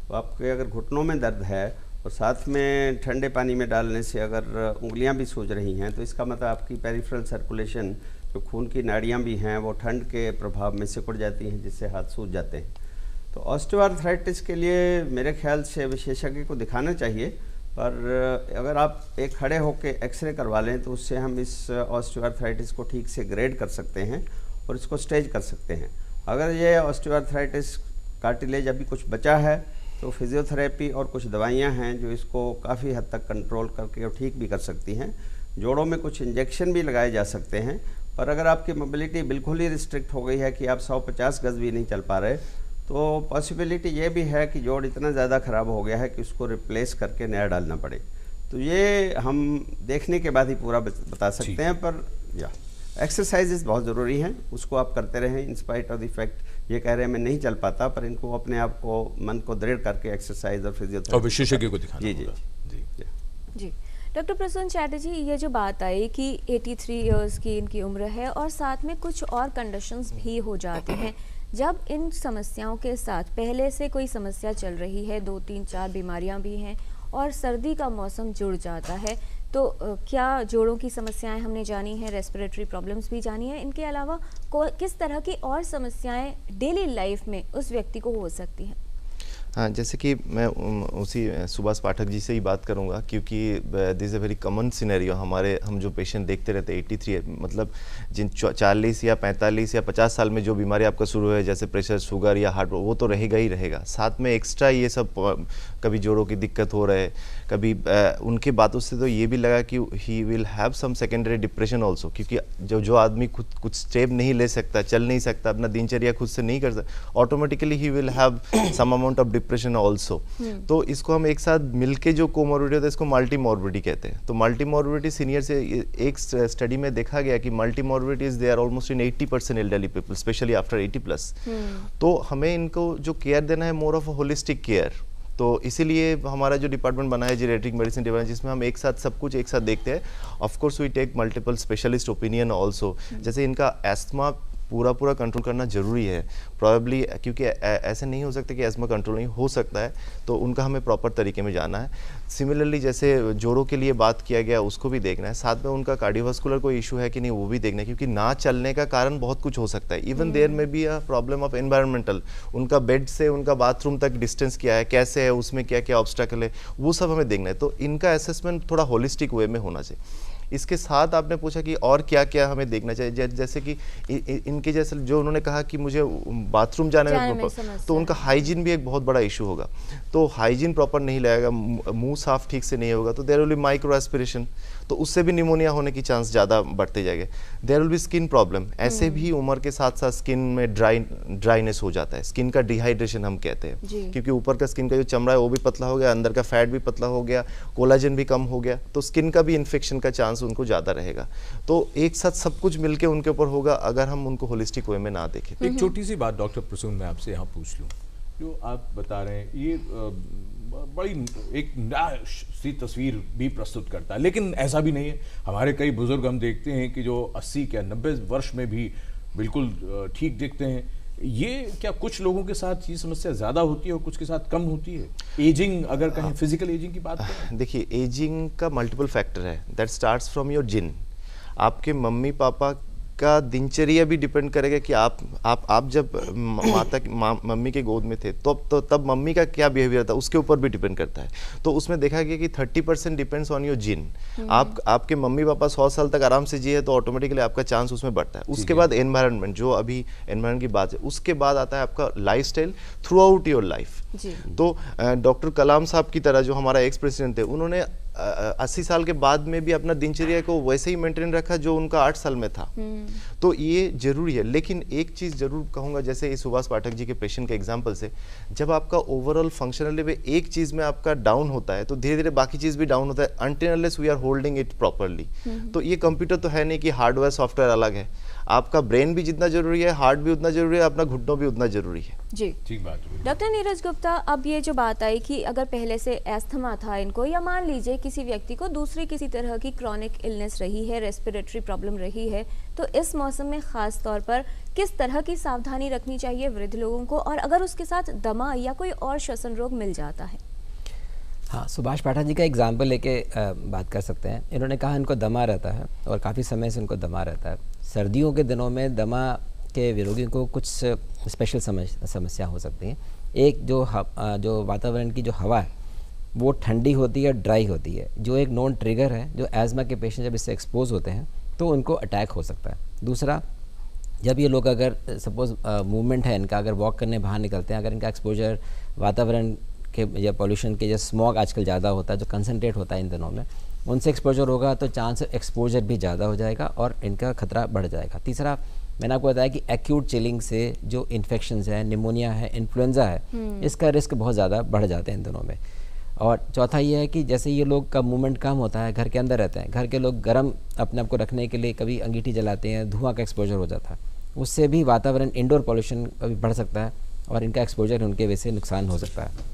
तो आपके अगर घुटनों में दर्द है और साथ में ठंडे पानी में डालने से अगर उंगलियां भी सूज रही हैं तो इसका मतलब आपकी पेरिफेरल सर्कुलेशन, जो खून की नाड़ियां भी हैं, वो ठंड के प्रभाव में सिकुड़ जाती हैं जिससे हाथ सूज जाते हैं। तो ऑस्टियोआर्थराइटिस के लिए मेरे ख्याल से विशेषज्ञ को दिखाना चाहिए, पर अगर आप एक खड़े होकर एक्सरे करवा लें तो उससे हम इस ऑस्टियोआर्थराइटिस को ठीक से ग्रेड कर सकते हैं और इसको स्टेज कर सकते हैं। अगर ये ऑस्टियोआर्थराइटिस कार्टिलेज अभी कुछ बचा है तो फिजियोथेरेपी और कुछ दवाइयां हैं जो इसको काफ़ी हद तक कंट्रोल करके और ठीक भी कर सकती हैं। जोड़ों में कुछ इंजेक्शन भी लगाए जा सकते हैं, पर अगर आपकी मोबिलिटी बिल्कुल ही रिस्ट्रिक्ट हो गई है कि आप 150 गज भी नहीं चल पा रहे, तो पॉसिबिलिटी ये भी है कि जोड़ इतना ज़्यादा ख़राब हो गया है कि उसको रिप्लेस करके नया डालना पड़े। तो ये हम देखने के बाद ही पूरा बता सकते हैं, पर एक्सरसाइजेस बहुत ज़रूरी हैं, उसको आप करते रहें। In spite of the fact ये कह रहे हैं मैं नहीं चल पाता, पर इनको अपने आप को मन को दृढ़ करके एक्सरसाइज और फिजियोथेरेपी और विशेषज्ञ को दिखाना जी जी जी जी। डॉक्टर प्रसून चैटर्जी, ये जो बात आई कि 83 इयर्स की इनकी उम्र है और साथ में कुछ और कंडीशंस भी हो जाती हैं, जब इन समस्याओं के साथ पहले से कोई समस्या चल रही है, 2, 3, 4 बीमारियां भी हैं और सर्दी का मौसम जुड़ जाता है, तो क्या जोड़ों की समस्याएं हमने जानी है, रेस्पिरेटरी प्रॉब्लम्स भी जानी है, इनके अलावा किस तरह की और समस्याएं डेली लाइफ में उस व्यक्ति को हो सकती हैं? हाँ, जैसे कि मैं उसी सुभाष पाठक जी से ही बात करूंगा, क्योंकि this is a very common scenario. हम जो पेशेंट देखते रहते हैं 83, मतलब जिन 40 या 45 या 50 साल में जो बीमारी आपका शुरू है, जैसे प्रेशर, शुगर या हार्ट, वो तो रहेगा ही रहेगा। साथ में एक्स्ट्रा ये सब कभी जोड़ों की दिक्कत हो रहे, कभी उनके बातों से तो ये भी लगा कि he will have some secondary depression also, क्योंकि जो आदमी खुद कुछ स्टेप नहीं ले सकता, चल नहीं सकता, अपना दिनचर्या खुद से नहीं कर सकता, automatically he will have some amount of depression also. तो इसको हम एक साथ मिलके जो कोमोर्बिडिटी होता है इसको मल्टी मॉर्बिडिटी कहते हैं। तो मल्टी मॉर्बिडिटी सीनियर से एक स्टडी में देखा गया कि multi morbidity is there almost in 80% elderly people, specially after 80+। तो हमें इनको जो केयर देना है more of a holistic care. तो इसीलिए हमारा जो डिपार्टमेंट बना है जीरियाट्रिक मेडिसिन डिपार्टमेंट, जिसमें हम एक साथ सब कुछ एक साथ देखते हैं। Of course we take multiple specialist opinion also. जैसे इनका एस्थमा पूरा कंट्रोल करना ज़रूरी है प्रॉबेबली, क्योंकि ऐसे नहीं हो सकता कि एस्मा कंट्रोल नहीं हो सकता है, तो उनका हमें प्रॉपर तरीके में जाना है। सिमिलरली जैसे जोड़ों के लिए बात किया गया, उसको भी देखना है, साथ में उनका कार्डियोवास्कुलर कोई इशू है कि नहीं वो भी देखना है, क्योंकि ना चलने का कारण बहुत कुछ हो सकता है। इवन देयर में be a problem of environmental, उनका बेड से उनका बाथरूम तक डिस्टेंस क्या है, कैसे है, उसमें क्या क्या ऑब्स्टेकल है, वो सब हमें देखना है। तो इनका असेसमेंट थोड़ा होलिस्टिक वे में होना चाहिए। इसके साथ आपने पूछा कि और क्या क्या हमें देखना चाहिए, जैसे कि इनके जैसे जो उन्होंने कहा कि मुझे बाथरूम जाने में तो उनका हाइजीन भी एक बहुत बड़ा इशू होगा। तो हाइजीन प्रॉपर नहीं लगेगा, मुंह साफ ठीक से नहीं होगा, तो there will be micro aspiration, तो उससे भी निमोनिया होने की चांस ज़्यादा बढ़ते जाएंगे। There will be skin problem, ऐसे भी उम्र के साथ साथ स्किन में ड्राइनेस हो जाता है, स्किन का डिहाइड्रेशन हम कहते हैं, क्योंकि ऊपर का स्किन का जो चमड़ा है वो भी पतला हो गया, अंदर का फैट भी पतला हो गया, कोलाजन भी कम हो गया, तो स्किन का भी इन्फेक्शन का चांस उनको ज़्यादा रहेगा। तो एक साथ सब कुछ मिलके उनके ऊपर होगा अगर हम उनको होलिस्टिक वे में ना देखें। एक छोटी सी बात डॉक्टर प्रसून मैं आपसे यहाँ पूछ लूँ, जो आप बता रहे हैं ये बड़ी एक नया सी तस्वीर भी प्रस्तुत करता है, लेकिन ऐसा भी नहीं है। हमारे कई बुजुर्ग हम देखते हैं कि जो 80 या 90 वर्ष में भी बिल्कुल ठीक दिखते हैं। ये क्या कुछ लोगों के साथ ये समस्या ज़्यादा होती है और कुछ के साथ कम होती है? एजिंग अगर कहें, फिजिकल एजिंग की बात करें, देखिए एजिंग का मल्टीपल फैक्टर है, दैट स्टार्ट्स फ्रॉम योर जिन। आपके मम्मी पापा का दिनचर्या भी डिपेंड करेगा कि आप जब मम्मी के गोद में थे तो तब मम्मी का क्या बिहेवियर था, उसके ऊपर भी डिपेंड करता है। तो उसमें देखा गया कि 30% डिपेंड्स ऑन योर जिन। आपके मम्मी पापा 100 साल तक आराम से जिए तो ऑटोमेटिकली आपका चांस उसमें बढ़ता है। उसके बाद एनवायरनमेंट, जो अभी एनवायरनमेंट की बात है, उसके बाद आता है आपका lifestyle through out your life. तो डॉक्टर कलाम साहब की तरह जो हमारा एक्स प्रेसिडेंट थे, उन्होंने 80 साल के बाद में भी अपना दिनचर्या को वैसे ही मेंटेन रखा जो उनका 8 साल में था। तो ये जरूरी है। लेकिन एक चीज़ जरूर कहूँगा, जैसे इस सुभाष पाठक जी के पेशेंट के एग्जांपल से, जब आपका ओवरऑल फंक्शनल लेवल एक चीज़ में आपका डाउन होता है तो धीरे धीरे बाकी चीज़ भी डाउन होता है, until unless we are holding it properly. तो ये कंप्यूटर तो है नहीं कि हार्डवेयर सॉफ्टवेयर अलग है, आपका ब्रेन भी जितना जरूरी है, हार्ट भी उतना जरूरी है, अपना घुटनों भी उतना जरूरी है। जी ठीक बात है। डॉक्टर नीरज गुप्ता, अब ये जो बात आई कि अगर पहले से एस्थमा था इनको, या मान लीजिए किसी व्यक्ति को दूसरी किसी तरह की क्रॉनिक इलनेस रही है, रेस्पिरेटरी प्रॉब्लम रही है, तो इस मौसम में खास तौर पर किस तरह की सावधानी रखनी चाहिए वृद्ध लोगों को, और अगर उसके साथ दमा या कोई और श्वसन रोग मिल जाता है? हाँ, सुभाष पाठक जी का एग्जाम्पल लेके बात कर सकते हैं। इन्होंने कहा इनको दमा रहता है और काफ़ी समय से इनको दमा रहता है। सर्दियों के दिनों में दमा के रोगियों को कुछ स्पेशल समस्या हो सकती है। एक जो वातावरण की जो हवा है वो ठंडी होती है, ड्राई होती है, जो एक नॉन ट्रिगर है। जो एज़मा के पेशेंट जब इससे एक्सपोज होते हैं तो उनको अटैक हो सकता है। दूसरा, जब ये लोग अगर सपोज मूवमेंट है इनका, अगर वॉक करने बाहर निकलते हैं, अगर इनका एक्सपोजर वातावरण के या पॉल्यूशन के, या स्मॉग आजकल ज़्यादा होता है जो कंसनट्रेट होता है इन दिनों में, उनसे एक्सपोजर होगा तो चांस एक्सपोजर भी ज़्यादा हो जाएगा और इनका खतरा बढ़ जाएगा। तीसरा, मैंने आपको बताया कि एक्यूट चिलिंग से जो इन्फेक्शंस है, निमोनिया है, इन्फ्लुएंजा है, इसका रिस्क बहुत ज़्यादा बढ़ जाते हैं इन दिनों में। और चौथा ये है कि जैसे ये लोग का मूवमेंट कम होता है, घर के अंदर रहते हैं, घर के लोग गर्म अपने आप को रखने के लिए कभी अंगीठी जलाते हैं, धुआं का एक्सपोजर हो जाता है, उससे भी वातावरण इंडोर पॉल्यूशन कभी बढ़ सकता है और इनका एक्सपोजर उनके वजह से नुकसान हो सकता है।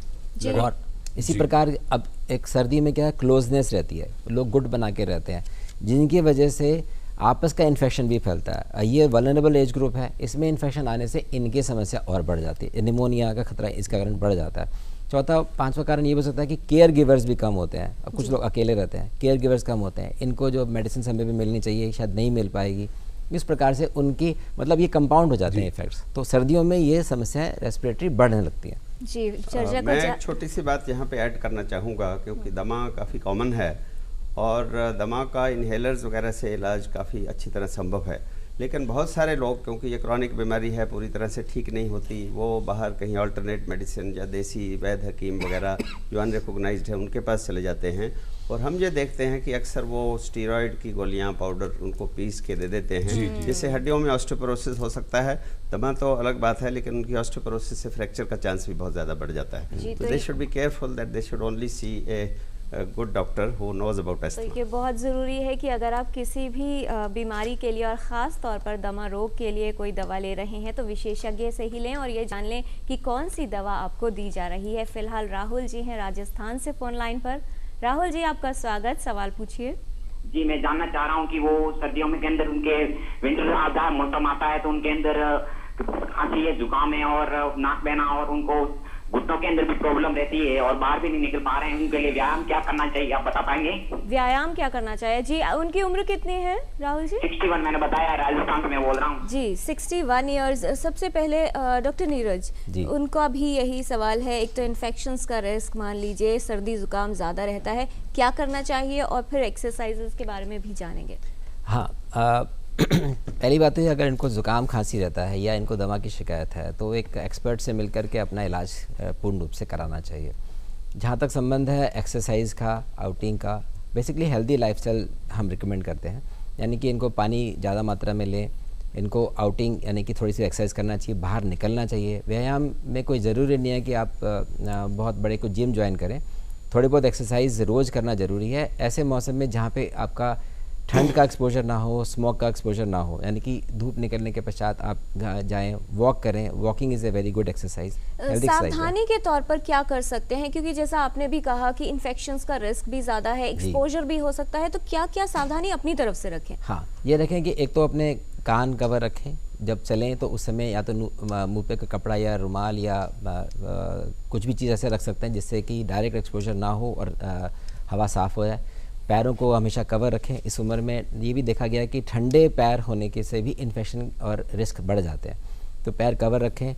और इसी प्रकार अब एक सर्दी में क्या है, क्लोजनेस रहती है, लोग गुट बना के रहते हैं, जिनकी वजह से आपस का इन्फेक्शन भी फैलता है। ये वल्नरेबल एज ग्रुप है, इसमें इन्फेक्शन आने से इनकी समस्या और बढ़ जाती है, निमोनिया का खतरा इसका कारण बढ़ जाता है। चौथा, पांचवा कारण ये हो सकता है कि केयर गिवर्स भी कम होते हैं। अब कुछ लोग अकेले रहते हैं, केयर गिवर्स कम होते हैं, इनको जो मेडिसिन समय पे मिलनी चाहिए शायद नहीं मिल पाएगी, इस प्रकार से उनकी मतलब ये कंपाउंड हो जाते हैं इफेक्ट्स। तो सर्दियों में ये समस्याएं रेस्पिरेटरी बढ़ने लगती हैं। जी, चर्चा मैं एक छोटी सी बात यहाँ पे ऐड करना चाहूँगा, क्योंकि दमा काफ़ी कॉमन है और दमा का इन्हेलर्स वगैरह से इलाज काफ़ी अच्छी तरह संभव है। लेकिन बहुत सारे लोग, क्योंकि ये क्रॉनिक बीमारी है, पूरी तरह से ठीक नहीं होती, वो बाहर कहीं अल्टरनेट मेडिसिन या देसी वैद्य हकीम वगैरह जो अनरिकॉग्नाइज्ड है उनके पास चले जाते हैं। और हम ये देखते हैं कि अक्सर वो स्टीरॉयड की गोलियां, पाउडर उनको पीस के दे देते हैं, जिससे हड्डियों में ऑस्टियोपोरोसिस हो सकता है। दमा तो अलग बात है, लेकिन उनकी ऑस्टियोपोरोसिस से फ्रैक्चर का चांस भी बहुत ज़्यादा बढ़ जाता है। तो they should be careful that they should only see a good doctor who knows about asthma. तो ये बहुत ज़रूरी है कि अगर आप किसी भी बीमारी के लिए और ख़ास तौर पर दमा रोग के लिए कोई दवा ले रहे हैं तो विशेषज्ञ से ही लें और ये जान लें कि कौन सी दवा आपको दी जा रही है। फिलहाल राहुल जी हैं राजस्थान से फ़ोन लाइन पर। राहुल जी, आपका स्वागत, सवाल पूछिए। जी मैं जानना चाह रहा हूँ कि वो सर्दियों में के अंदर उनके विंटर आता है, मौसम आता है तो उनके अंदर खांसी है, जुकाम है और नाक बहना और उनको घुटनों के अंदर भी प्रॉब्लम रहती है और बाहर भी नहीं निकल पा रहे हैं, उनके लिए व्यायाम क्या करना चाहिए, आप बता पाएंगे? व्यायाम क्या करना चाहिए जी? उनकी उम्र कितनी है राहुल जी? 61 मैंने बताया, राजस्थान से मैं बोल रहा हूँ जी। 61 इयर्स। सबसे पहले डॉक्टर नीरज, उनका भी यही सवाल है। एक तो इन्फेक्शंस का रिस्क, मान लीजिए सर्दी जुकाम ज़्यादा रहता है, क्या करना चाहिए, और फिर एक्सरसाइजेस के बारे में भी जानेंगे। हाँ, पहली बात तो है, अगर इनको ज़ुकाम खांसी रहता है या इनको दमा की शिकायत है तो एक एक्सपर्ट से मिलकर के अपना इलाज पूर्ण रूप से कराना चाहिए। जहाँ तक संबंध है एक्सरसाइज का, आउटिंग का, बेसिकली हेल्दी लाइफस्टाइल हम रिकमेंड करते हैं, यानी कि इनको पानी ज़्यादा मात्रा में लें, इनको आउटिंग यानी कि थोड़ी सी एक्सरसाइज करना चाहिए, बाहर निकलना चाहिए। व्यायाम में कोई ज़रूरी नहीं है कि आप बहुत बड़े को जिम ज्वाइन करें, थोड़ी बहुत एक्सरसाइज रोज़ करना ज़रूरी है। ऐसे मौसम में जहाँ पे आपका ठंड का एक्सपोजर ना हो, स्मोक का एक्सपोजर ना हो, यानी कि धूप निकलने के पश्चात आप जाएं, वॉक करें। Walking is a very good exercise. सावधानी के तौर पर क्या कर सकते हैं, क्योंकि जैसा आपने भी कहा कि इन्फेक्शंस का रिस्क भी ज़्यादा है, एक्सपोजर भी हो सकता है, तो क्या क्या सावधानी अपनी तरफ से रखें? हाँ, ये रखें कि एक तो अपने कान कवर रखें, जब चलें तो उस समय या तो मुँह पे का कपड़ा या रुमाल या कुछ भी चीज़ ऐसे रख सकते हैं जिससे कि डायरेक्ट एक्सपोजर ना हो और हवा साफ़ हो जाए। पैरों को हमेशा कवर रखें। इस उम्र में ये भी देखा गया है कि ठंडे पैर होने के से भी इन्फेक्शन और रिस्क बढ़ जाते हैं, तो पैर कवर रखें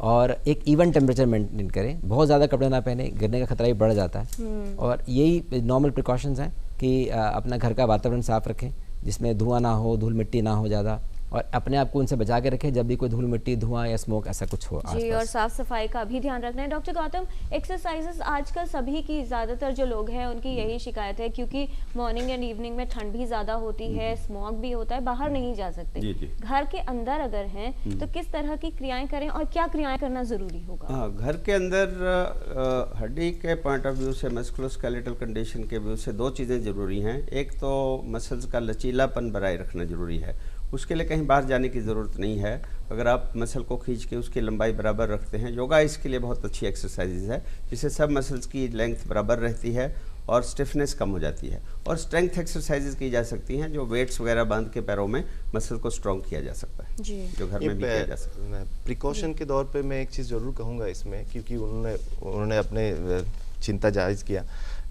और एक इवन टेम्परेचर मेंटेन करें। बहुत ज़्यादा कपड़े ना पहने, गिरने का खतरा भी बढ़ जाता है। और यही नॉर्मल प्रिकॉशंस हैं कि अपना घर का वातावरण साफ़ रखें जिसमें धुआं ना हो, धूल मिट्टी ना हो ज़्यादा, और अपने आप को उनसे बचा के रखें जब भी कोई धूल मिट्टी, धुआं या स्मोक ऐसा कुछ हो जी। और साफ सफाई का भी ध्यान रखना है। डॉक्टर गौतम, एक्सरसाइजेस आजकल सभी की, ज़्यादातर जो लोग हैं उनकी यही शिकायत है, क्योंकि मॉर्निंग एंड इवनिंग में ठंड भी ज़्यादा होती है, स्मोक भी होता है, बाहर नहीं जा सकते। घर के अंदर अगर हैं तो किस तरह की क्रियाएं करें और क्या क्रियाएं करना ज़रूरी होगा? हाँ, घर के अंदर हड्डी के पॉइंट ऑफ व्यू से, मस्कुलोस्केलेटल कंडीशन के व्यू से दो चीज़ें ज़रूरी हैं। एक तो मसल्स का लचीलापन बनाए रखना ज़रूरी है, उसके लिए कहीं बाहर जाने की ज़रूरत नहीं है। अगर आप मसल को खींच के उसकी लंबाई बराबर रखते हैं, योगा इसके लिए बहुत अच्छी एक्सरसाइज है, जिससे सब मसल्स की लेंथ बराबर रहती है और स्टिफनेस कम हो जाती है। और स्ट्रेंथ एक्सरसाइजेज की जा सकती हैं, जो वेट्स वगैरह बांध के पैरों में मसल को स्ट्रॉन्ग किया जा सकता है जी। जो घर में भी किया जा सकता है। प्रिकॉशन के दौर पे मैं एक चीज़ ज़रूर कहूँगा इसमें, क्योंकि उन्होंने अपने चिंता जायज़ किया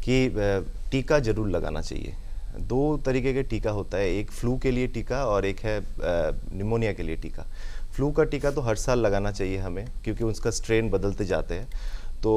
कि टीका ज़रूर लगाना चाहिए। दो तरीके के टीका होता है, एक फ्लू के लिए टीका और एक है निमोनिया के लिए टीका। फ्लू का टीका तो हर साल लगाना चाहिए हमें, क्योंकि उसका स्ट्रेन बदलते जाते हैं। तो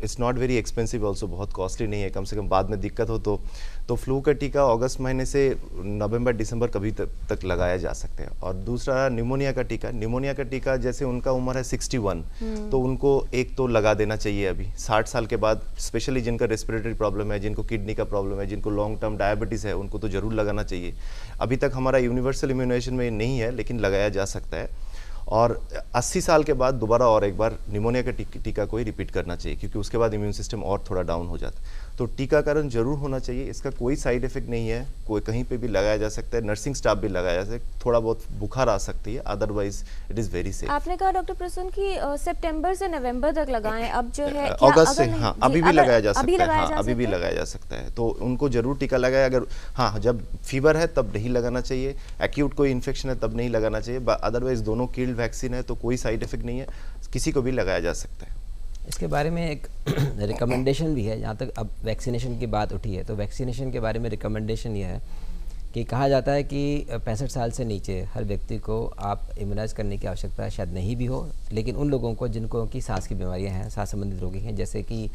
it's not very expensive also, बहुत कॉस्टली नहीं है, कम से कम बाद में दिक्कत हो तो फ्लू का टीका अगस्त महीने से नवंबर दिसंबर कभी तक लगाया जा सकते हैं। और दूसरा निमोनिया का टीका, जैसे उनका उम्र है 61, तो उनको एक तो लगा देना चाहिए अभी 60 साल के बाद, स्पेशली जिनका रेस्पिरेटरी प्रॉब्लम है, जिनको किडनी का प्रॉब्लम है, जिनको लॉन्ग टर्म डायबिटीज़ है, उनको तो ज़रूर लगाना चाहिए। अभी तक हमारा यूनिवर्सल इम्यूनाइजेशन में नहीं है, लेकिन लगाया जा सकता है। और 80 साल के बाद दोबारा और एक बार निमोनिया का टीका को ही रिपीट करना चाहिए, क्योंकि उसके बाद इम्यून सिस्टम और थोड़ा डाउन हो जाता है। तो टीकाकरण जरूर होना चाहिए, इसका कोई साइड इफेक्ट नहीं है, कोई कहीं पे भी लगाया जा सकता है, नर्सिंग स्टाफ भी लगाया जा सकता है, थोड़ा बहुत बुखार आ सकती है, otherwise it is very safe. आपने कहा डॉक्टर प्रसून कि सितंबर से नवंबर तक लगाएं, अब जो है अगस्त से, हाँ अभी भी लगाया जा सकता है, हाँ अभी भी लगाया जा सकता है, तो उनको जरूर टीका लगाए। अगर हाँ जब फीवर है तब नहीं लगाना चाहिए, एक्यूट कोई इन्फेक्शन है तब नहीं लगाना चाहिए, अदरवाइज दोनों किल्ड वैक्सीन है तो कोई साइड इफेक्ट नहीं है, किसी को भी लगाया जा सकता है। इसके बारे में एक रिकमेंडेशन भी है, जहाँ तक अब वैक्सीनेशन की बात उठी है तो वैक्सीनेशन के बारे में रिकमेंडेशन ये है कि कहा जाता है कि 65 साल से नीचे हर व्यक्ति को आप इम्यूनाइज करने की आवश्यकता शायद नहीं भी हो, लेकिन उन लोगों को जिनको की सांस की बीमारियां हैं, सांस संबंधित रोगी हैं, जैसे कि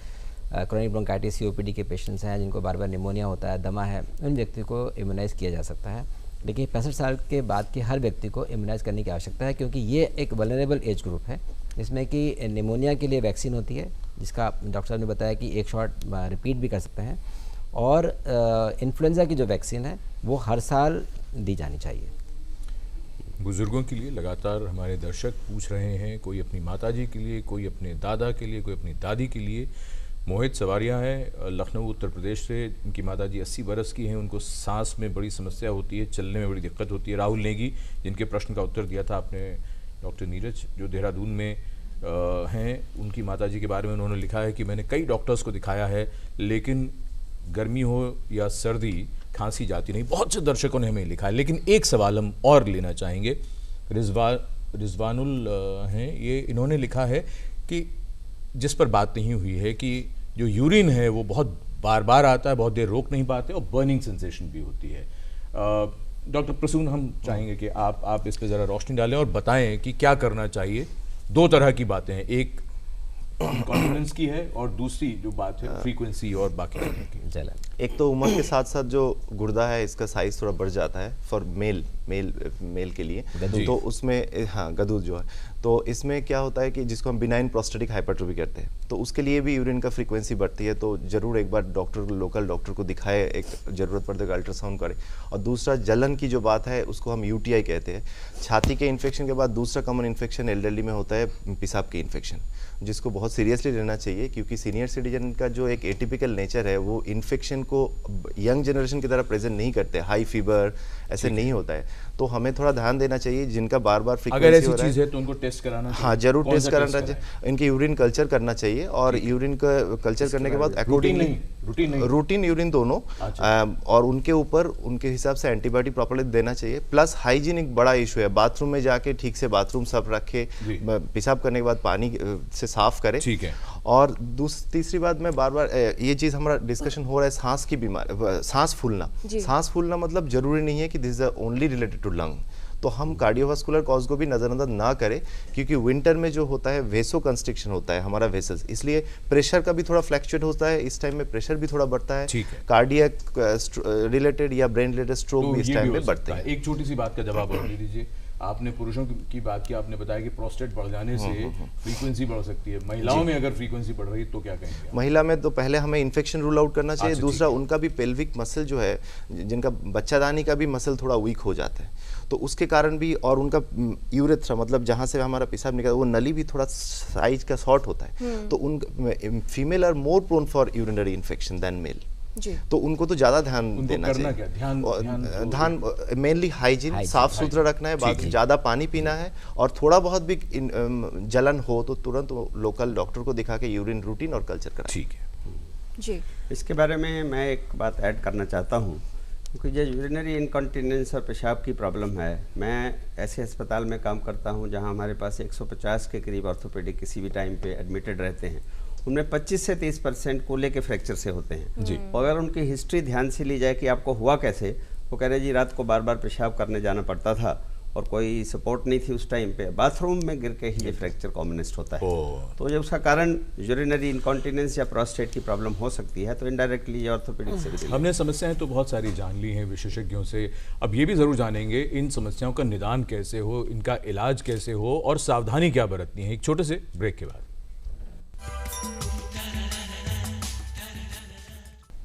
क्रोनिक ब्रोंकाइटिस, COPD के पेशेंट्स हैं, जिनको बार बार निमोनिया होता है, दमा है, उन व्यक्ति को इम्यूनाइज़ किया जा सकता है। लेकिन 65 साल के बाद के हर व्यक्ति को इम्यूनाइज करने की आवश्यकता है, क्योंकि ये एक वल्नरेबल एज ग्रुप है जिसमें कि निमोनिया के लिए वैक्सीन होती है, जिसका डॉक्टर साहब ने बताया कि एक शॉट रिपीट भी कर सकते हैं, और इन्फ्लुएंजा की जो वैक्सीन है वो हर साल दी जानी चाहिए। बुज़ुर्गों के लिए लगातार हमारे दर्शक पूछ रहे हैं, कोई अपनी माताजी के लिए, कोई अपने दादा के लिए, कोई अपनी दादी के लिए। मोहित सवारियाँ हैं लखनऊ उत्तर प्रदेश से, उनकी माताजी 80 बरस की हैं, उनको सांस में बड़ी समस्या होती है, चलने में बड़ी दिक्कत होती है। राहुल नेगी, जिनके प्रश्न का उत्तर दिया था आपने डॉक्टर नीरज, जो देहरादून में हैं, उनकी माताजी के बारे में उन्होंने लिखा है कि मैंने कई डॉक्टर्स को दिखाया है, लेकिन गर्मी हो या सर्दी खांसी जाती नहीं। बहुत से दर्शकों ने हमें लिखा है, लेकिन एक सवाल हम और लेना चाहेंगे। रिजवानुल हैं, ये इन्होंने लिखा है कि जिस पर बात नहीं हुई है कि जो यूरिन है वो बहुत बार बार आता है, बहुत देर रोक नहीं पाते और बर्निंग सेंसेशन भी होती है। डॉक्टर प्रसून, हम चाहेंगे कि आप इस पर ज़रा रोशनी डालें और बताएं कि क्या करना चाहिए। दो तरह की बातें हैं, एक कॉन्फिडेंस की है और दूसरी जो बात है फ्रीक्वेंसी और बाकी चीज़ों की। जलन एक तो उम्र के साथ साथ जो गुर्दा है इसका साइज थोड़ा बढ़ जाता है फॉर मेल के लिए, तो उसमें हाँ गदूद जो है, तो इसमें क्या होता है कि जिसको हम बिनाइन प्रोस्टेटिक हाइपरट्रोफी कहते हैं, तो उसके लिए भी यूरिन का फ्रीक्वेंसी बढ़ती है। तो जरूर एक बार लोकल डॉक्टर को दिखाए, एक ज़रूरत पड़ते तो अल्ट्रासाउंड करें। और दूसरा जलन की जो बात है उसको हम यूटीआई कहते हैं। छाती के इन्फेक्शन के बाद दूसरा कॉमन इन्फेक्शन एल्डरली में होता है पेशाब के इन्फेक्शन, जिसको बहुत सीरियसली लेना चाहिए, क्योंकि सीनियर सिटीजन का जो एक एटिपिकल नेचर है वो इन्फेक्शन को यंग जनरेशन की तरह प्रेजेंट नहीं करते, हाई फीवर ऐसे नहीं होता है। तो हमें थोड़ा ध्यान देना चाहिए जिनका बार बार फ्रीक्वेंसी हो रहा है तो उनको टेस्ट कराना चाहिए। हाँ जरूर टेस्ट कराना चाहिए, इनके यूरिन कल्चर करना चाहिए और यूरिन का कल्चर करने के बाद अकॉर्डिंगली रूटीन यूरिन दोनों, और उनके ऊपर उनके हिसाब से एंटीबायोटिक प्रॉपर्ली देना चाहिए। प्लस हाइजीन एक बड़ा इशू है, बाथरूम में जाके ठीक से बाथरूम साफ रखे, पेशाब करने के बाद पानी से साफ करें। ठीक है। और तीसरी बात में बार बार ये चीज़ हमारा डिस्कशन हो रहा है, सांस की बीमारी, सांस फूलना मतलब जरूरी नहीं है कि this is only related to lung. तो हम कार्डियोवास्कुलर कॉज को भी नज़रअंदाज ना करें, क्योंकि विंटर में जो होता है वेसो कंस्ट्रिक्शन होता है हमारा वेसल्स, इसलिए प्रेशर का भी थोड़ा फ्लैक्चुएट होता है। इस टाइम में प्रेशर भी थोड़ा बढ़ता है, कार्डियक रिलेटेड या ब्रेन रिलेटेड स्ट्रोक भी इस टाइम में बढ़ते हैं। एक छोटी सी बात का जवाब और दे दीजिए। आपने पुरुषों की बात की, आपने बताया कि प्रोस्टेट बढ़ जाने से फ्रीक्वेंसी बढ़ सकती है। महिलाओं में अगर फ्रीक्वेंसी बढ़ रही है तो क्या कहेंगे? महिला में तो पहले हमें इन्फेक्शन रूल आउट करना चाहिए। दूसरा, उनका भी पेल्विक मसल जो है, जिनका बच्चादानी का भी मसल थोड़ा वीक हो जाता है, तो उसके कारण भी, और उनका यूरेथ्रा मतलब जहाँ से हमारा पेशाब निकलता है वो नली भी थोड़ा साइज का शॉर्ट होता है, तो उन female are more prone for urinary infection than male. तो उनको तो ज्यादा ध्यान देना चाहिए। ध्यान मेनली हाइजीन, साफ सुथरा रखना है, बाकी ज्यादा पानी पीना है, और थोड़ा बहुत भी जलन हो तो तुरंत लोकल डॉक्टर को दिखा के यूरिन रूटीन और कल्चर कराएं। ठीक है जी। इसके बारे में मैं एक बात ऐड करना चाहता हूँ, क्योंकि जो यूरिनरी इनकॉन्टिनेंस और पेशाब की प्रॉब्लम है, मैं ऐसे अस्पताल में काम करता हूँ जहाँ हमारे पास 150 के करीब ऑर्थोपेडिक किसी भी टाइम पे एडमिटेड रहते हैं। उनमें 25 से 30% कूल्हे के फ्रैक्चर से होते हैं जी। और अगर उनकी हिस्ट्री ध्यान से ली जाए कि आपको हुआ कैसे, वो कह रहे जी रात को बार बार पेशाब करने जाना पड़ता था और कोई सपोर्ट नहीं थी उस टाइम पे, बाथरूम में गिर के ही ये फ्रैक्चर कॉमनेस्ट होता है। तो जब उसका कारण यूरिनरी इनकॉन्टिनेंस या प्रोस्टेट की प्रॉब्लम हो सकती है, तो इनडायरेक्टली ये ऑर्थोपेडिक से भी। हमने समस्याएं तो बहुत सारी जान ली हैं विशेषज्ञों से, अब ये भी ज़रूर जानेंगे इन समस्याओं का निदान कैसे हो, इनका इलाज कैसे हो और सावधानी क्या बरतनी है। एक छोटे से ब्रेक के बाद।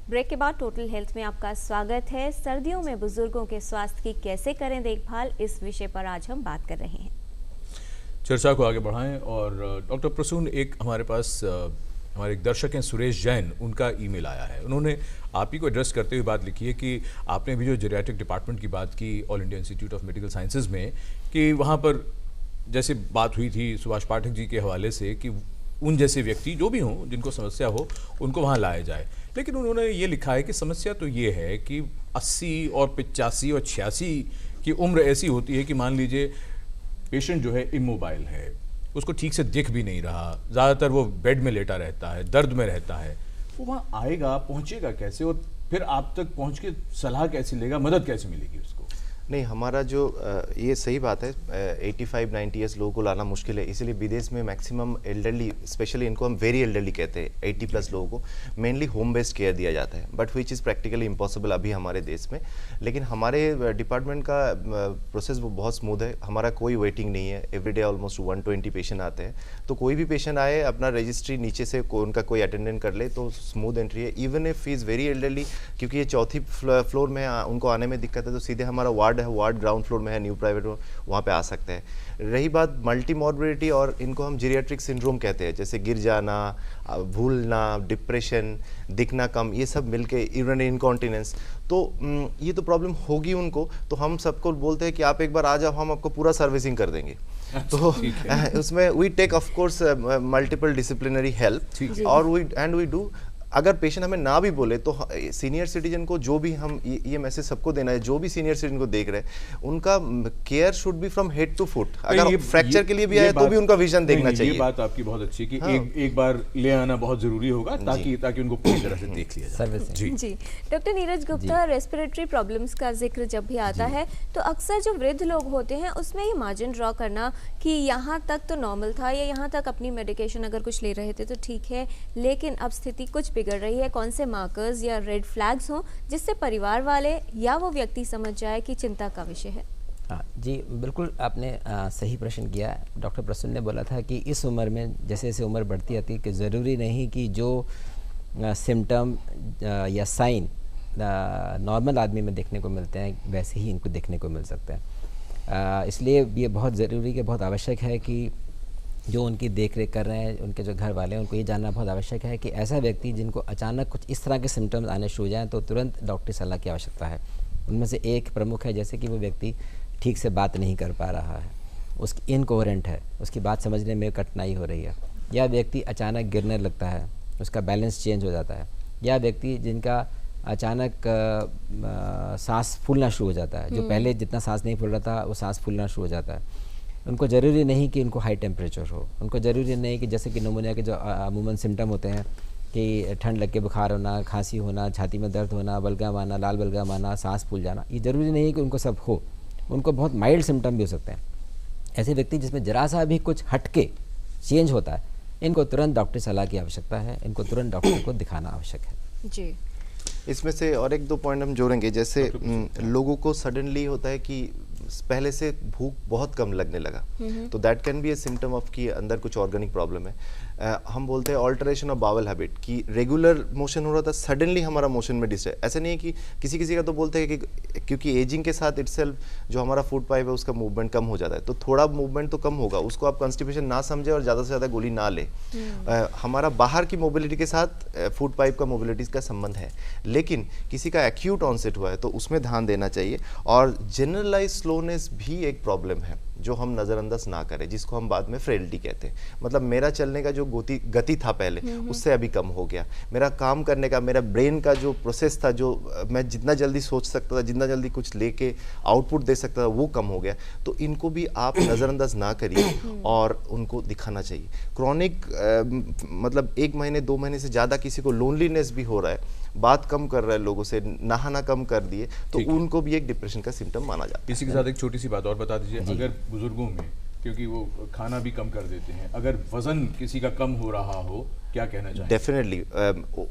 ब्रेक के बाद टोटल हेल्थ में आपका स्वागत है। सर्दियों में बुजुर्गों के स्वास्थ्य की कैसे करें देखभाल, इस विषय पर आज हम बात कर रहे हैं। चर्चा को आगे बढ़ाएं। और डॉक्टर प्रसून, एक हमारे पास हमारे एक दर्शक हैं सुरेश जैन, उनका ईमेल आया है। उन्होंने आप ही को एड्रेस करते हुए बात लिखी है कि आपने भी जो जेरियाट्रिक डिपार्टमेंट की बात की all India Institute of Medical sciences में, कि वहाँ पर जैसे बात हुई थी सुभाष पाठक जी के हवाले से कि उन जैसे व्यक्ति जो भी हों जिनको समस्या हो उनको वहाँ लाया जाए, लेकिन उन्होंने ये लिखा है कि समस्या तो ये है कि 80 और 85 और 86 की उम्र ऐसी होती है कि मान लीजिए पेशेंट जो है इमोबाइल है, उसको ठीक से दिख भी नहीं रहा, ज़्यादातर वो बेड में लेटा रहता है, दर्द में रहता है, वो वहाँ आएगा, पहुँचेगा कैसे और फिर आप तक पहुँच के सलाह कैसे लेगा, मदद कैसे मिलेगी उसको? नहीं, हमारा जो ये सही बात है, 85-90 ईयर्स लोगों को लाना मुश्किल है, इसीलिए विदेश में मैक्सिमम एल्डरली, स्पेशली इनको हम वेरी एल्डरली कहते हैं, 80+ लोगों को मेनली होम बेस्ड केयर दिया जाता है, but which is practically impossible अभी हमारे देश में। लेकिन हमारे डिपार्टमेंट का प्रोसेस वो बहुत स्मूथ है, हमारा कोई वेटिंग नहीं है, एवरीडे ऑलमोस्ट 120 पेशेंट आते हैं, तो कोई भी पेशेंट आए अपना रजिस्ट्री नीचे से उनका कोई अटेंडेंट कर ले तो स्मूथ एंट्री है। Even if is very elderly, क्योंकि ये चौथी फ्लोर में उनको आने में दिक्कत है, तो सीधे हमारा वार्ड ग्राउंड फ्लोर में है, न्यू प्राइवेट, वहाँ पे आ सकते हैं। रही बात मल्टी मॉर्बिडिटी, और इनको हम जीरियाट्रिक सिंड्रोम कहते हैं, जैसे गिर जाना, भूलना, डिप्रेशन, दिखना कम, ये सब मिलके यूरिनरी इनकॉन्टिनेंस, तो ये तो प्रॉब्लम होगी उनको। तो हम सबको बोलते हैं कि आप एक बार आ जाओ, हम आपको पूरा सर्विसिंग कर देंगे। तो उसमें we take of course multiple disciplinary help, और वी डू अगर पेशेंट हमें ना भी बोले तो सीनियर सिटीजन को जो भी हम ये मैसेज सबको देना है, जो भी सीनियर सिटीजन को देख रहे हैं, उनका care should be from head to foot. अगर फ्रैक्चर के लिए भी आए तो भी उनका विजन देखना चाहिए। ये बात आपकी बहुत अच्छी कि एक बार ले आना बहुत जरूरी होगा ताकि उनको पूरी तरह से देख लिया जाए। जी doctor Neeraj Gupta, respiratory problems का जिक्र जब भी आता है तो अक्सर जो वृद्ध लोग होते हैं उसमें ये मार्जिन ड्रॉ करना कि यहाँ तक तो नॉर्मल था या यहाँ तक अपनी मेडिकेशन अगर कुछ ले रहे थे तो ठीक है, लेकिन अब स्थिति कुछ बिगड़ रही है, कौन से मार्कर्स या रेड फ्लैग्स हों जिससे परिवार वाले या वो व्यक्ति समझ जाए कि चिंता का विषय है? हाँ जी, बिल्कुल आपने सही प्रश्न किया। डॉक्टर प्रसून ने बोला था कि इस उम्र में जैसे जैसे उम्र बढ़ती आती है कि ज़रूरी नहीं कि जो सिम्टम या साइन नॉर्मल आदमी में देखने को मिलते हैं वैसे ही इनको देखने को मिल सकते हैं। इसलिए ये बहुत ज़रूरी है, बहुत आवश्यक है कि जो उनकी देख रेख कर रहे हैं, उनके जो घर वाले हैं, उनको ये जानना बहुत आवश्यक है कि ऐसा व्यक्ति जिनको अचानक कुछ इस तरह के सिम्टम्स आने शुरू हो जाएँ तो तुरंत डॉक्टरी सलाह की आवश्यकता है। उनमें से एक प्रमुख है जैसे कि वो व्यक्ति ठीक से बात नहीं कर पा रहा है, उसकी इनकोहेरेंट है, उसकी बात समझने में कठिनाई हो रही है, या व्यक्ति अचानक गिरने लगता है, उसका बैलेंस चेंज हो जाता है, या व्यक्ति जिनका अचानक सांस फूलना शुरू हो जाता है, जो पहले जितना सांस नहीं फूल रहा था वो सांस फूलना शुरू हो जाता है। उनको ज़रूरी नहीं कि उनको हाई टेम्परेचर हो, उनको ज़रूरी नहीं कि जैसे कि निमोनिया के जो अमूमन सिम्टम होते हैं कि ठंड लग के बुखार होना, खांसी होना, छाती में दर्द होना, बलगम आना, लाल बलगम आना, सांस फूल जाना, ये ज़रूरी नहीं है कि उनको सब हो। उनको बहुत माइल्ड सिम्टम भी हो सकते हैं। ऐसे व्यक्ति जिसमें जरा सा भी कुछ हटके चेंज होता है, इनको तुरंत डॉक्टरी सलाह की आवश्यकता है, इनको तुरंत डॉक्टर को दिखाना आवश्यक है। जी, इसमें से और एक दो पॉइंट हम जोड़ेंगे। जैसे लोगों को सडनली होता है कि पहले से भूख बहुत कम लगने लगा, तो that can be A symptom of कि अंदर कुछ ऑर्गेनिक प्रॉब्लम है। हम बोलते हैं ऑल्टरेशन ऑफ बावल हैबिट, कि रेगुलर मोशन हो रहा था, सडनली हमारा मोशन में डिस्टर्ब। ऐसा नहीं है कि किसी का तो बोलते हैं कि क्योंकि एजिंग के साथ इटसेल्फ जो हमारा फूड पाइप है उसका मूवमेंट कम हो जाता है, तो थोड़ा मूवमेंट तो कम होगा, उसको आप कॉन्स्टिपेशन ना समझे और ज़्यादा से ज़्यादा गोली ना ले। हमारा बाहर की मोबिलिटी के साथ फूड पाइप का मोबिलिटी का संबंध है, लेकिन किसी का एक्यूट ऑनसेट हुआ है तो उसमें ध्यान देना चाहिए। और जनरलाइज स्लोनेस भी एक प्रॉब्लम है जो हम नज़रअंदाज ना करें, जिसको हम बाद में फ्रेलिटी कहते हैं। मतलब मेरा चलने का जो गति था पहले उससे अभी कम हो गया, मेरा काम करने का, मेरा ब्रेन का जो प्रोसेस था, जो मैं जितना जल्दी सोच सकता था, जितना जल्दी कुछ लेके आउटपुट दे सकता था, वो कम हो गया। तो इनको भी आप नज़रअंदाज ना करिए और उनको दिखाना चाहिए। क्रॉनिक मतलब 1 महीने 2 महीने से ज़्यादा किसी को लोनलीनेस भी हो रहा है, बात कम कर रहा है, लोगों से नहाना कम कर दिए, तो उनको भी एक डिप्रेशन का सिम्टम माना जाता है। इसी के साथ एक छोटी सी बात और बता दीजिए, अगर बुजुर्गों में, क्योंकि वो खाना भी कम कर देते हैं, अगर वजन किसी का कम हो रहा हो, क्या कहना चाहिए? डेफिनेटली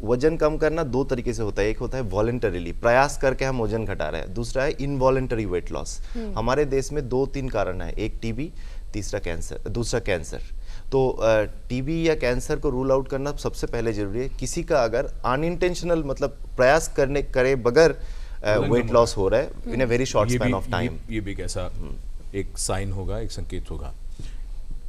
वजन कम करना 2 तरीके से होता है। एक होता है वॉलंटरीली, प्रयास करके हम वजन घटा रहे हैं, दूसरा है इनवॉलंटरी वेट लॉस। हमारे देश में 2-3 कारण है, एक टीबी, दूसरा कैंसर। तो टीबी या कैंसर को रूल आउट करना सबसे पहले जरूरी है। किसी का अगर अनइंटेंशनल मतलब प्रयास करे बगैर वेट लॉस हो रहा है in a very short span of time, ये भी एक ऐसा एक साइन होगा, एक संकेत होगा।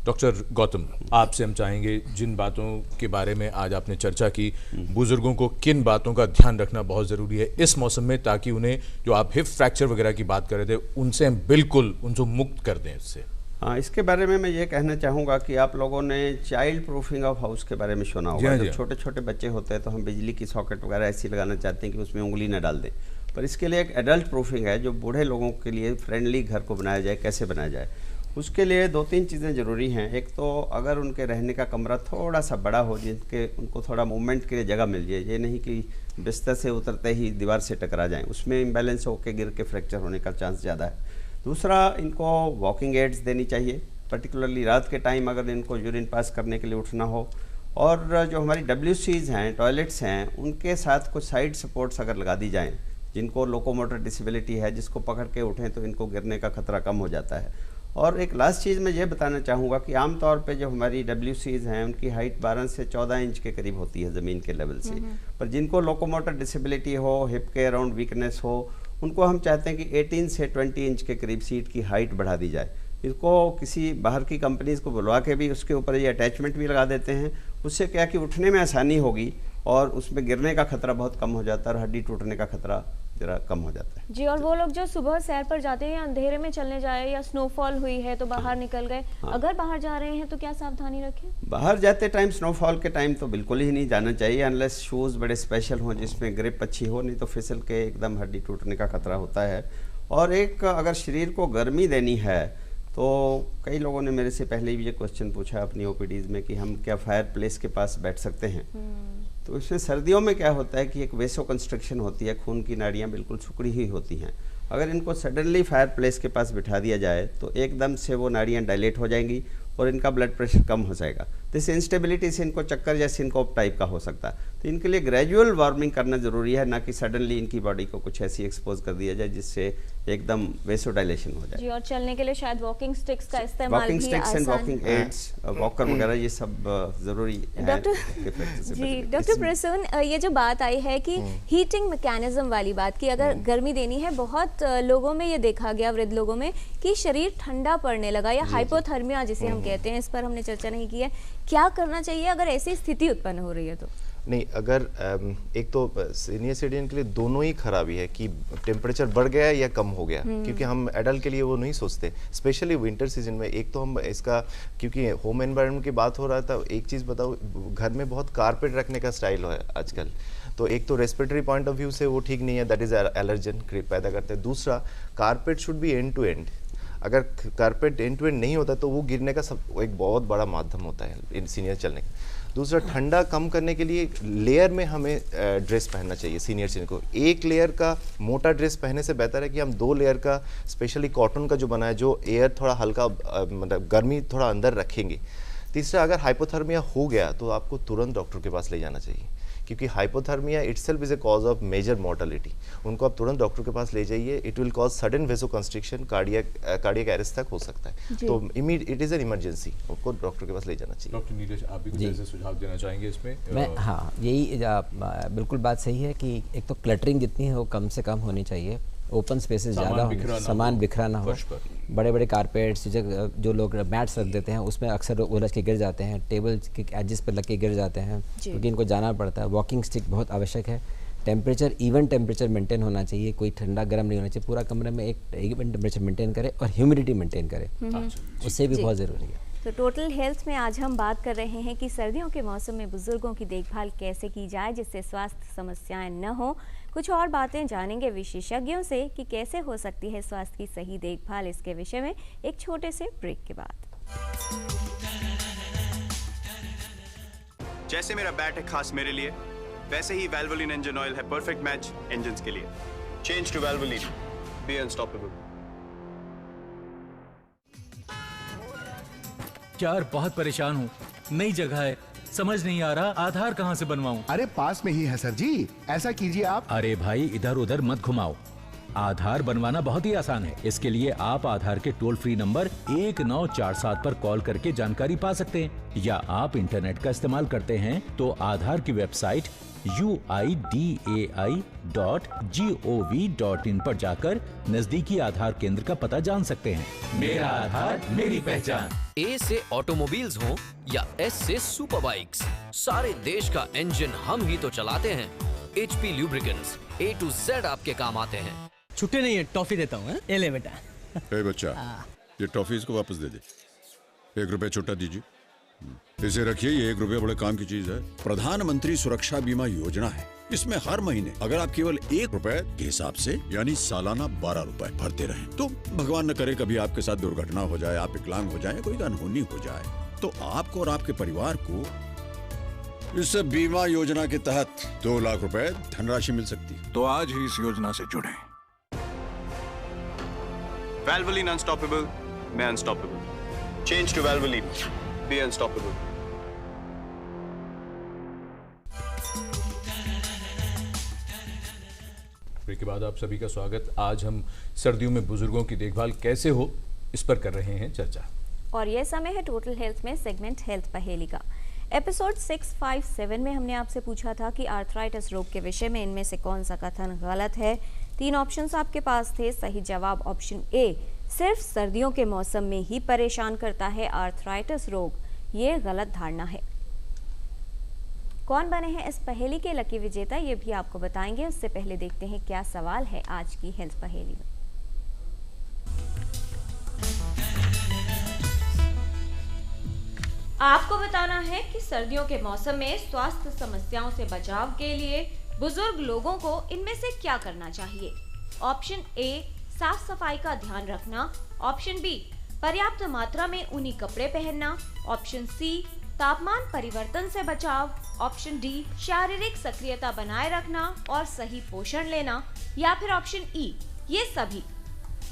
डॉक्टर गौतम, आपसे हम चाहेंगे, जिन बातों के बारे में आज आपने चर्चा की, बुजुर्गों को किन बातों का ध्यान रखना बहुत ज़रूरी है इस मौसम में, ताकि उन्हें जो आप हिप फ्रैक्चर वगैरह की बात कर रहे थे उनसे हम बिल्कुल उनको मुक्त कर दें इससे। हाँ, इसके बारे में मैं ये कहना चाहूँगा कि आप लोगों ने चाइल्ड प्रूफिंग ऑफ हाउस के बारे में सुना होगा। जब छोटे छोटे बच्चे होते हैं तो हम बिजली की सॉकेट वगैरह ऐसी लगाना चाहते हैं कि उसमें उंगली न डाल दें, पर इसके लिए एक एडल्ट प्रूफिंग है जो बूढ़े लोगों के लिए फ्रेंडली घर को बनाया जाए, कैसे बनाया जाए। उसके लिए 2-3 चीज़ें ज़रूरी हैं। एक तो अगर उनके रहने का कमरा थोड़ा सा बड़ा हो, जिनके उनको थोड़ा मूवमेंट के लिए जगह मिल जाए, ये नहीं कि बिस्तर से उतरते ही दीवार से टकरा जाएँ, उसमें इम्बैलेंस होकर गिर के फ्रैक्चर होने का चांस ज़्यादा है। दूसरा, इनको वॉकिंग एड्स देनी चाहिए, पर्टिकुलरली रात के टाइम अगर इनको यूरिन पास करने के लिए उठना हो। और जो हमारी WCs हैं, टॉयलेट्स हैं, उनके साथ कुछ साइड सपोर्ट्स अगर लगा दी जाएँ, जिनको लोकोमोटर डिसेबिलिटी है, जिसको पकड़ के उठें तो इनको गिरने का खतरा कम हो जाता है। और एक लास्ट चीज़ मैं ये बताना चाहूँगा कि आमतौर पे जो हमारी WCs हैं उनकी हाइट 12 से 14 इंच के करीब होती है ज़मीन के लेवल से, पर जिनको लोकोमोटर डिसेबिलिटी हो, हिप के अराउंड वीकनेस हो, उनको हम चाहते हैं कि 18 से 20 इंच के करीब सीट की हाइट बढ़ा दी जाए। इसको किसी बाहर की कंपनीज़ को बुलवा के भी उसके ऊपर ये अटैचमेंट भी लगा देते हैं। उससे क्या कि उठने में आसानी होगी और उसमें गिरने का खतरा बहुत कम हो जाता है और हड्डी टूटने का खतरा ज़रा कम हो जाता है। जी, और वो लोग जो सुबह सैर पर जाते हैं या अंधेरे में चलने जाए या स्नोफॉल हुई है तो बाहर निकल गए, अगर बाहर जा रहे हैं तो क्या सावधानी रखें? बाहर जाते टाइम, स्नोफॉल के टाइम तो बिल्कुल ही नहीं जाना चाहिए, अनलेस शूज़ बड़े स्पेशल हों जिसमें ग्रिप अच्छी हो, नहीं तो फिसल के एकदम हड्डी टूटने का खतरा होता है। और एक, अगर शरीर को गर्मी देनी है तो कई लोगों ने मेरे से पहले भी ये क्वेश्चन पूछा अपनी ओपीडीज में कि हम क्या फायर प्लेस के पास बैठ सकते हैं। तो इसमें सर्दियों में क्या होता है कि एक वेसो कंस्ट्रक्शन होती है, खून की नाड़ियाँ बिल्कुल सिकुड़ी हुई होती हैं। अगर इनको सडनली फायर प्लेस के पास बिठा दिया जाए तो एकदम से वो नाड़ियाँ डायलेट हो जाएंगी और इनका ब्लड प्रेशर कम हो जाएगा। तो इस इंस्टेबिलिटी से इनको चक्कर या सिनकोप टाइप का हो सकता है। तो इनके लिए ग्रेजुअल वार्मिंग करना ज़रूरी है, ना कि सडनली इनकी बॉडी को कुछ ऐसी एक्सपोज कर दिया जाए जिससे एकदम वेसोडाइलेशन हो जाए। जी, और चलने के लिए शायद वॉकिंग स्टिक्स का इस्तेमाल भी आसान, walking sticks and walking aids, walker वगैरह, ये सब ज़रूरी है। डॉक्टर प्रसून, ये जो बात आई है कि हीटिंग मैकेनिज्म वाली बात की, अगर गर्मी देनी है, बहुत लोगों में ये देखा गया, वृद्ध लोगों में, कि शरीर ठंडा पड़ने लगा या हाइपोथर्मिया जिसे हम कहते हैं, इस पर हमने चर्चा नहीं की है। क्या करना चाहिए अगर ऐसी स्थिति उत्पन्न हो रही है? तो नहीं, अगर एक तो सीनियर सिटीजन के लिए दोनों ही खराबी है कि टेम्परेचर बढ़ गया या कम हो गया, क्योंकि हम एडल्ट के लिए वो नहीं सोचते, स्पेशली विंटर सीजन में। एक तो हम इसका, क्योंकि होम एनवायरनमेंट की बात हो रहा था, एक चीज़ बताओ, घर में बहुत कारपेट रखने का स्टाइल है आजकल, तो एक तो रेस्पिरेटरी पॉइंट ऑफ व्यू से वो ठीक नहीं है, दैट इज़ एलर्जन पैदा करते हैं। दूसरा, carpet should be end to end. अगर कारपेट एंड टू एंड नहीं होता तो वो गिरने का एक बहुत बड़ा माध्यम होता है इन सीनियर चलने का। दूसरा, ठंडा कम करने के लिए लेयर में हमें ड्रेस पहनना चाहिए सीनियर सिटीजन को। एक लेयर का मोटा ड्रेस पहनने से बेहतर है कि हम 2 लेयर का, स्पेशली कॉटन का जो बना है, जो एयर थोड़ा हल्का, मतलब गर्मी थोड़ा अंदर रखेंगे। तीसरा, अगर हाइपोथर्मिया हो गया तो आपको तुरंत डॉक्टर के पास ले जाना चाहिए, क्योंकि hypothermia itself is a cause of major mortality. उनको आप तुरंत डॉक्टर के पास ले जाइए, it will cause sudden vasoconstriction, cardiac arrest तक हो सकता है। तो इट इज़ एन इमरजेंसी, उनको डॉक्टर के पास ले जाना चाहिए। डॉक्टर नीलेश, आप भी कुछ ऐसे सुझाव देना चाहेंगे इसमें? मैं, हाँ, यही बिल्कुल बात सही है कि एक तो क्लटरिंग जितनी है वो कम से कम होनी चाहिए, ओपन स्पेसेस ज़्यादा हो, सामान बिखरा ना हो, बड़े बड़े कारपेट्स जो लोग मैट्स रख देते हैं उसमें अक्सर उलझ के गिर जाते हैं, टेबल के एजेस पर लग के गिर जाते हैं, क्योंकि इनको जाना पड़ता है। वॉकिंग स्टिक बहुत आवश्यक है। टेम्परेचर, इवन टेम्परेचर मेंटेन होना चाहिए, कोई ठंडा गर्म नहीं होना चाहिए, पूरा कमरे में एक इवन टेम्परेचर मेंटेन करे और ह्यूमिडिटी मेंटेन करे, उससे भी बहुत ज़रूरी है। तो टोटल हेल्थ में आज हम बात कर रहे हैं कि सर्दियों के मौसम में बुजुर्गों की देखभाल कैसे की जाए जिससे स्वास्थ्य समस्याएं न हो। कुछ और बातें जानेंगे विशेषज्ञों से कि कैसे हो सकती है स्वास्थ्य की सही देखभाल, इसके विषय में एक छोटे से ब्रेक के बाद। जैसे मेरा बैट है खास मेरे लिए, वैसे ही वैल्वोलिन इंजन ऑयल है परफेक्ट मैच इंजन्स के लिए। Change to Valvoline, be unstoppable. यार बहुत परेशान हूँ, नई जगह है, समझ नहीं आ रहा आधार कहाँ से बनवाऊं? अरे पास में ही है सर जी, ऐसा कीजिए आप। अरे भाई इधर उधर मत घुमाओ, आधार बनवाना बहुत ही आसान है। इसके लिए आप आधार के टोल फ्री नंबर 1947 पर कॉल करके जानकारी पा सकते हैं, या आप इंटरनेट का इस्तेमाल करते हैं तो आधार की वेबसाइट uidai.gov.in पर जाकर नजदीकी आधार केंद्र का पता जान सकते हैं। मेरा आधार मेरी पहचान। ए से ऑटोमोबाइल्स हो या एस से सुपर बाइक्स, सारे देश का इंजन हम ही तो चलाते हैं। HP lubricants A to Z आपके काम आते हैं। छुट्टी नहीं है, टॉफी देता हूँ। ए ले बेटा। ए बच्चा, ये टॉफी इसको वापस दे दे। 1 रुपए छुट्टा दीजिए। इसे रखिए, ये 1 रुपए बड़े काम की चीज है। प्रधानमंत्री सुरक्षा बीमा योजना है, इसमें हर महीने अगर आप केवल 1 रुपए के हिसाब से यानी सालाना 12 रुपए भरते रहें तो भगवान न करे कभी आपके साथ दुर्घटना हो जाए, आप विकलांग हो जाए, कोई अनहोनी हो जाए, तो आपको और आपके परिवार को इस बीमा योजना के तहत 2 लाख रुपए धनराशि मिल सकती है। तो आज ही इस योजना से जुड़ें। वैल्वोलिन अनस्टॉपेबल, मैं unstoppable. Change to Valvoline, be unstoppable. के बाद आप सभी का स्वागत। आज हम सर्दियों में बुजुर्गों की देखभाल कैसे हो इस पर कर रहे हैं चर्चा, और यह समय है टोटल हेल्थ में सेगमेंट हेल्थ पहेली का। एपिसोड 657 में हमने आपसे पूछा था कि आर्थराइटिस रोग के विषय में इनमें से कौन सा कथन गलत है। 3 ऑप्शंस आपके पास थे। सही जवाब ऑप्शन ए, सिर्फ सर्दियों के मौसम में ही परेशान करता है आर्थराइटिस रोग, ये गलत धारणा है। कौन बने हैं इस पहेली के लकी विजेता, ये भी आपको बताएंगे। उससे पहले देखते हैं क्या सवाल है आज की हेल्थ पहेली में। आपको बताना है कि सर्दियों के मौसम में स्वास्थ्य समस्याओं से बचाव के लिए बुजुर्ग लोगों को इनमें से क्या करना चाहिए। ऑप्शन ए, साफ सफाई का ध्यान रखना। ऑप्शन बी, पर्याप्त मात्रा में ऊनी कपड़े पहनना। ऑप्शन सी, तापमान परिवर्तन से बचाव। ऑप्शन डी, शारीरिक सक्रियता बनाए रखना और सही पोषण लेना। या फिर ऑप्शन ई, ये सभी।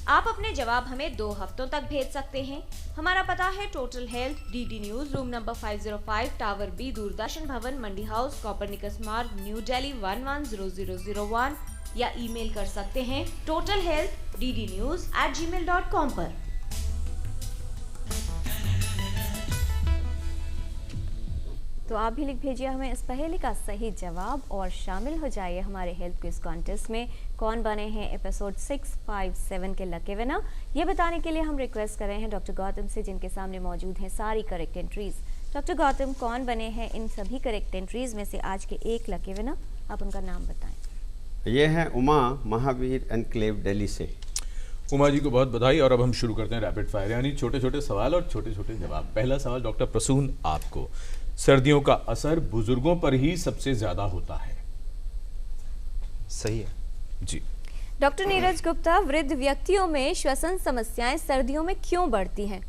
आप अपने जवाब हमें 2 हफ्तों तक भेज सकते हैं। हमारा पता है total health, DD news, room number 505, tower B, Doordarshan Bhavan, Mandi house, Copernicus Marg, new Delhi 110001, या ईमेल कर सकते हैं totalhealth@ddnews@gmail.com पर। तो आप भी लिख भेजिए हमें इस पहेली का सही जवाब और शामिल हो जाइए हमारे हेल्थ क्विज कॉन्टेस्ट में। कौन बने हैं एपिसोड 657 के लकी विनर, ये बताने के लिए हम रिक्वेस्ट कर रहे हैं डॉक्टर गौतम से, जिनके सामने मौजूद हैं सारी करेक्ट एंट्रीज। डॉक्टर गौतम, कौन बने हैं इन सभी करेक्ट एंट्रीज में से आज के एक लकी विनर, आप उनका नाम बताएं। ये हैं उमा, महावीर एनक्लेव दिल्ली से। उमा जी को बहुत बधाई। और अब हम शुरू करते हैं रैपिड फायर, यानी छोटे छोटे सवाल और छोटे छोटे जवाब। पहला सवाल डॉक्टर प्रसून आपको, सर्दियों का असर बुजुर्गों पर ही सबसे ज्यादा होता है। सही है जी। डॉक्टर नीरज गुप्ता, वृद्ध व्यक्तियों में श्वसन समस्याएं सर्दियों में क्यों बढ़ती हैं?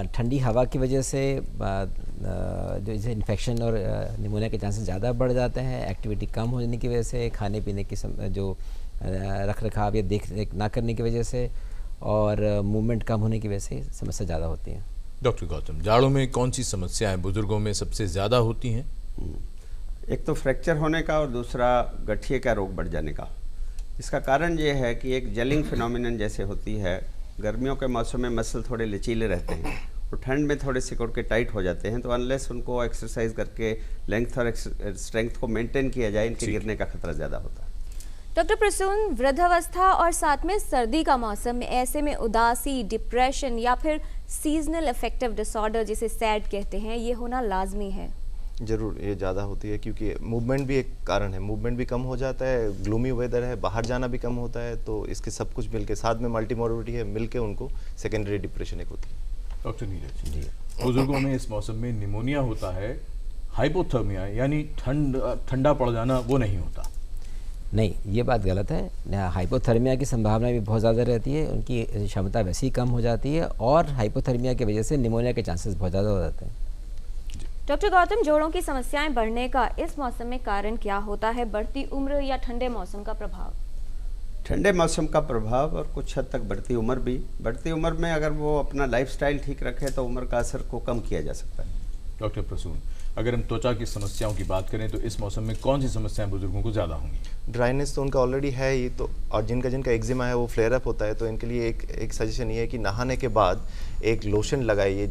ठंडी हवा की वजह से जो इसे इन्फेक्शन और निमोनिया के चांसेस ज़्यादा बढ़ जाते हैं। एक्टिविटी कम होने की वजह से, खाने पीने की जो रख रखाव या देख रेख ना करने की वजह से, और मूवमेंट कम होने की वजह से समस्या ज़्यादा होती है। डॉक्टर गौतम, जाड़ों में कौन सी समस्याएं बुजुर्गों में सबसे ज़्यादा होती हैं? एक तो फ्रैक्चर होने का और दूसरा गठिए का रोग बढ़ जाने का। इसका कारण ये है कि एक जेलिंग फिनोमिनन जैसे होती है। गर्मियों के मौसम में मसल थोड़े लचीले रहते हैं और ठंड में थोड़े सिकुड़ के टाइट हो जाते हैं, तो अनलेस उनको एक्सरसाइज करके लेंथ और स्ट्रेंथ को मेंटेन किया जाए, इनके गिरने का खतरा ज़्यादा होता है। डॉक्टर प्रसून, वृद्धावस्था और साथ में सर्दी का मौसम में ऐसे में उदासी, डिप्रेशन या फिर सीजनल अफेक्टिव डिसऑर्डर जिसे सैड कहते हैं, ये होना लाजमी है? ज़रूर, ये ज़्यादा होती है क्योंकि मूवमेंट भी एक कारण है। मूवमेंट भी कम हो जाता है, ग्लूमी वेदर है, बाहर जाना भी कम होता है, तो इसके सब कुछ मिलके, साथ में मल्टीमॉर्बिडिटी है, मिलके उनको सेकेंडरी डिप्रेशन एक होती है। डॉक्टर नीरज जी, बुजुर्गों में इस मौसम में निमोनिया होता है, हाइपोथर्मिया यानी ठंडा पड़ जाना, वो नहीं होता? नहीं, ये बात गलत है। हाइपोथर्मिया की संभावना भी बहुत ज़्यादा रहती है, उनकी क्षमता वैसे ही कम हो जाती है, और हाइपोथर्मिया की वजह से निमोनिया के चांसेस बहुत ज़्यादा हो जाते हैं। डॉक्टर गौतम, जोड़ों की समस्याएं बढ़ने का इस मौसम में कारण क्या होता है? बढ़ती उम्र या ठंडे मौसम का प्रभाव? ठंडे मौसम का प्रभाव और कुछ हद तक बढ़ती उम्र भी। बढ़ती उम्र में अगर वो अपना लाइफस्टाइल ठीक रखे तो उम्र का असर को कम किया जा सकता है। डॉक्टर प्रसून, अगर हम त्वचा की समस्याओं की बात करें तो इस मौसम में कौन सी समस्याएं बुजुर्गों को ज़्यादा होंगी? ड्राइनेस तो उनका ऑलरेडी है ही, तो और जिनका एक्जिमा है वो फ्लेयर अप होता है, तो इनके लिए एक सजेशन ये है कि नहाने के बाद एक लोशन लगाइए,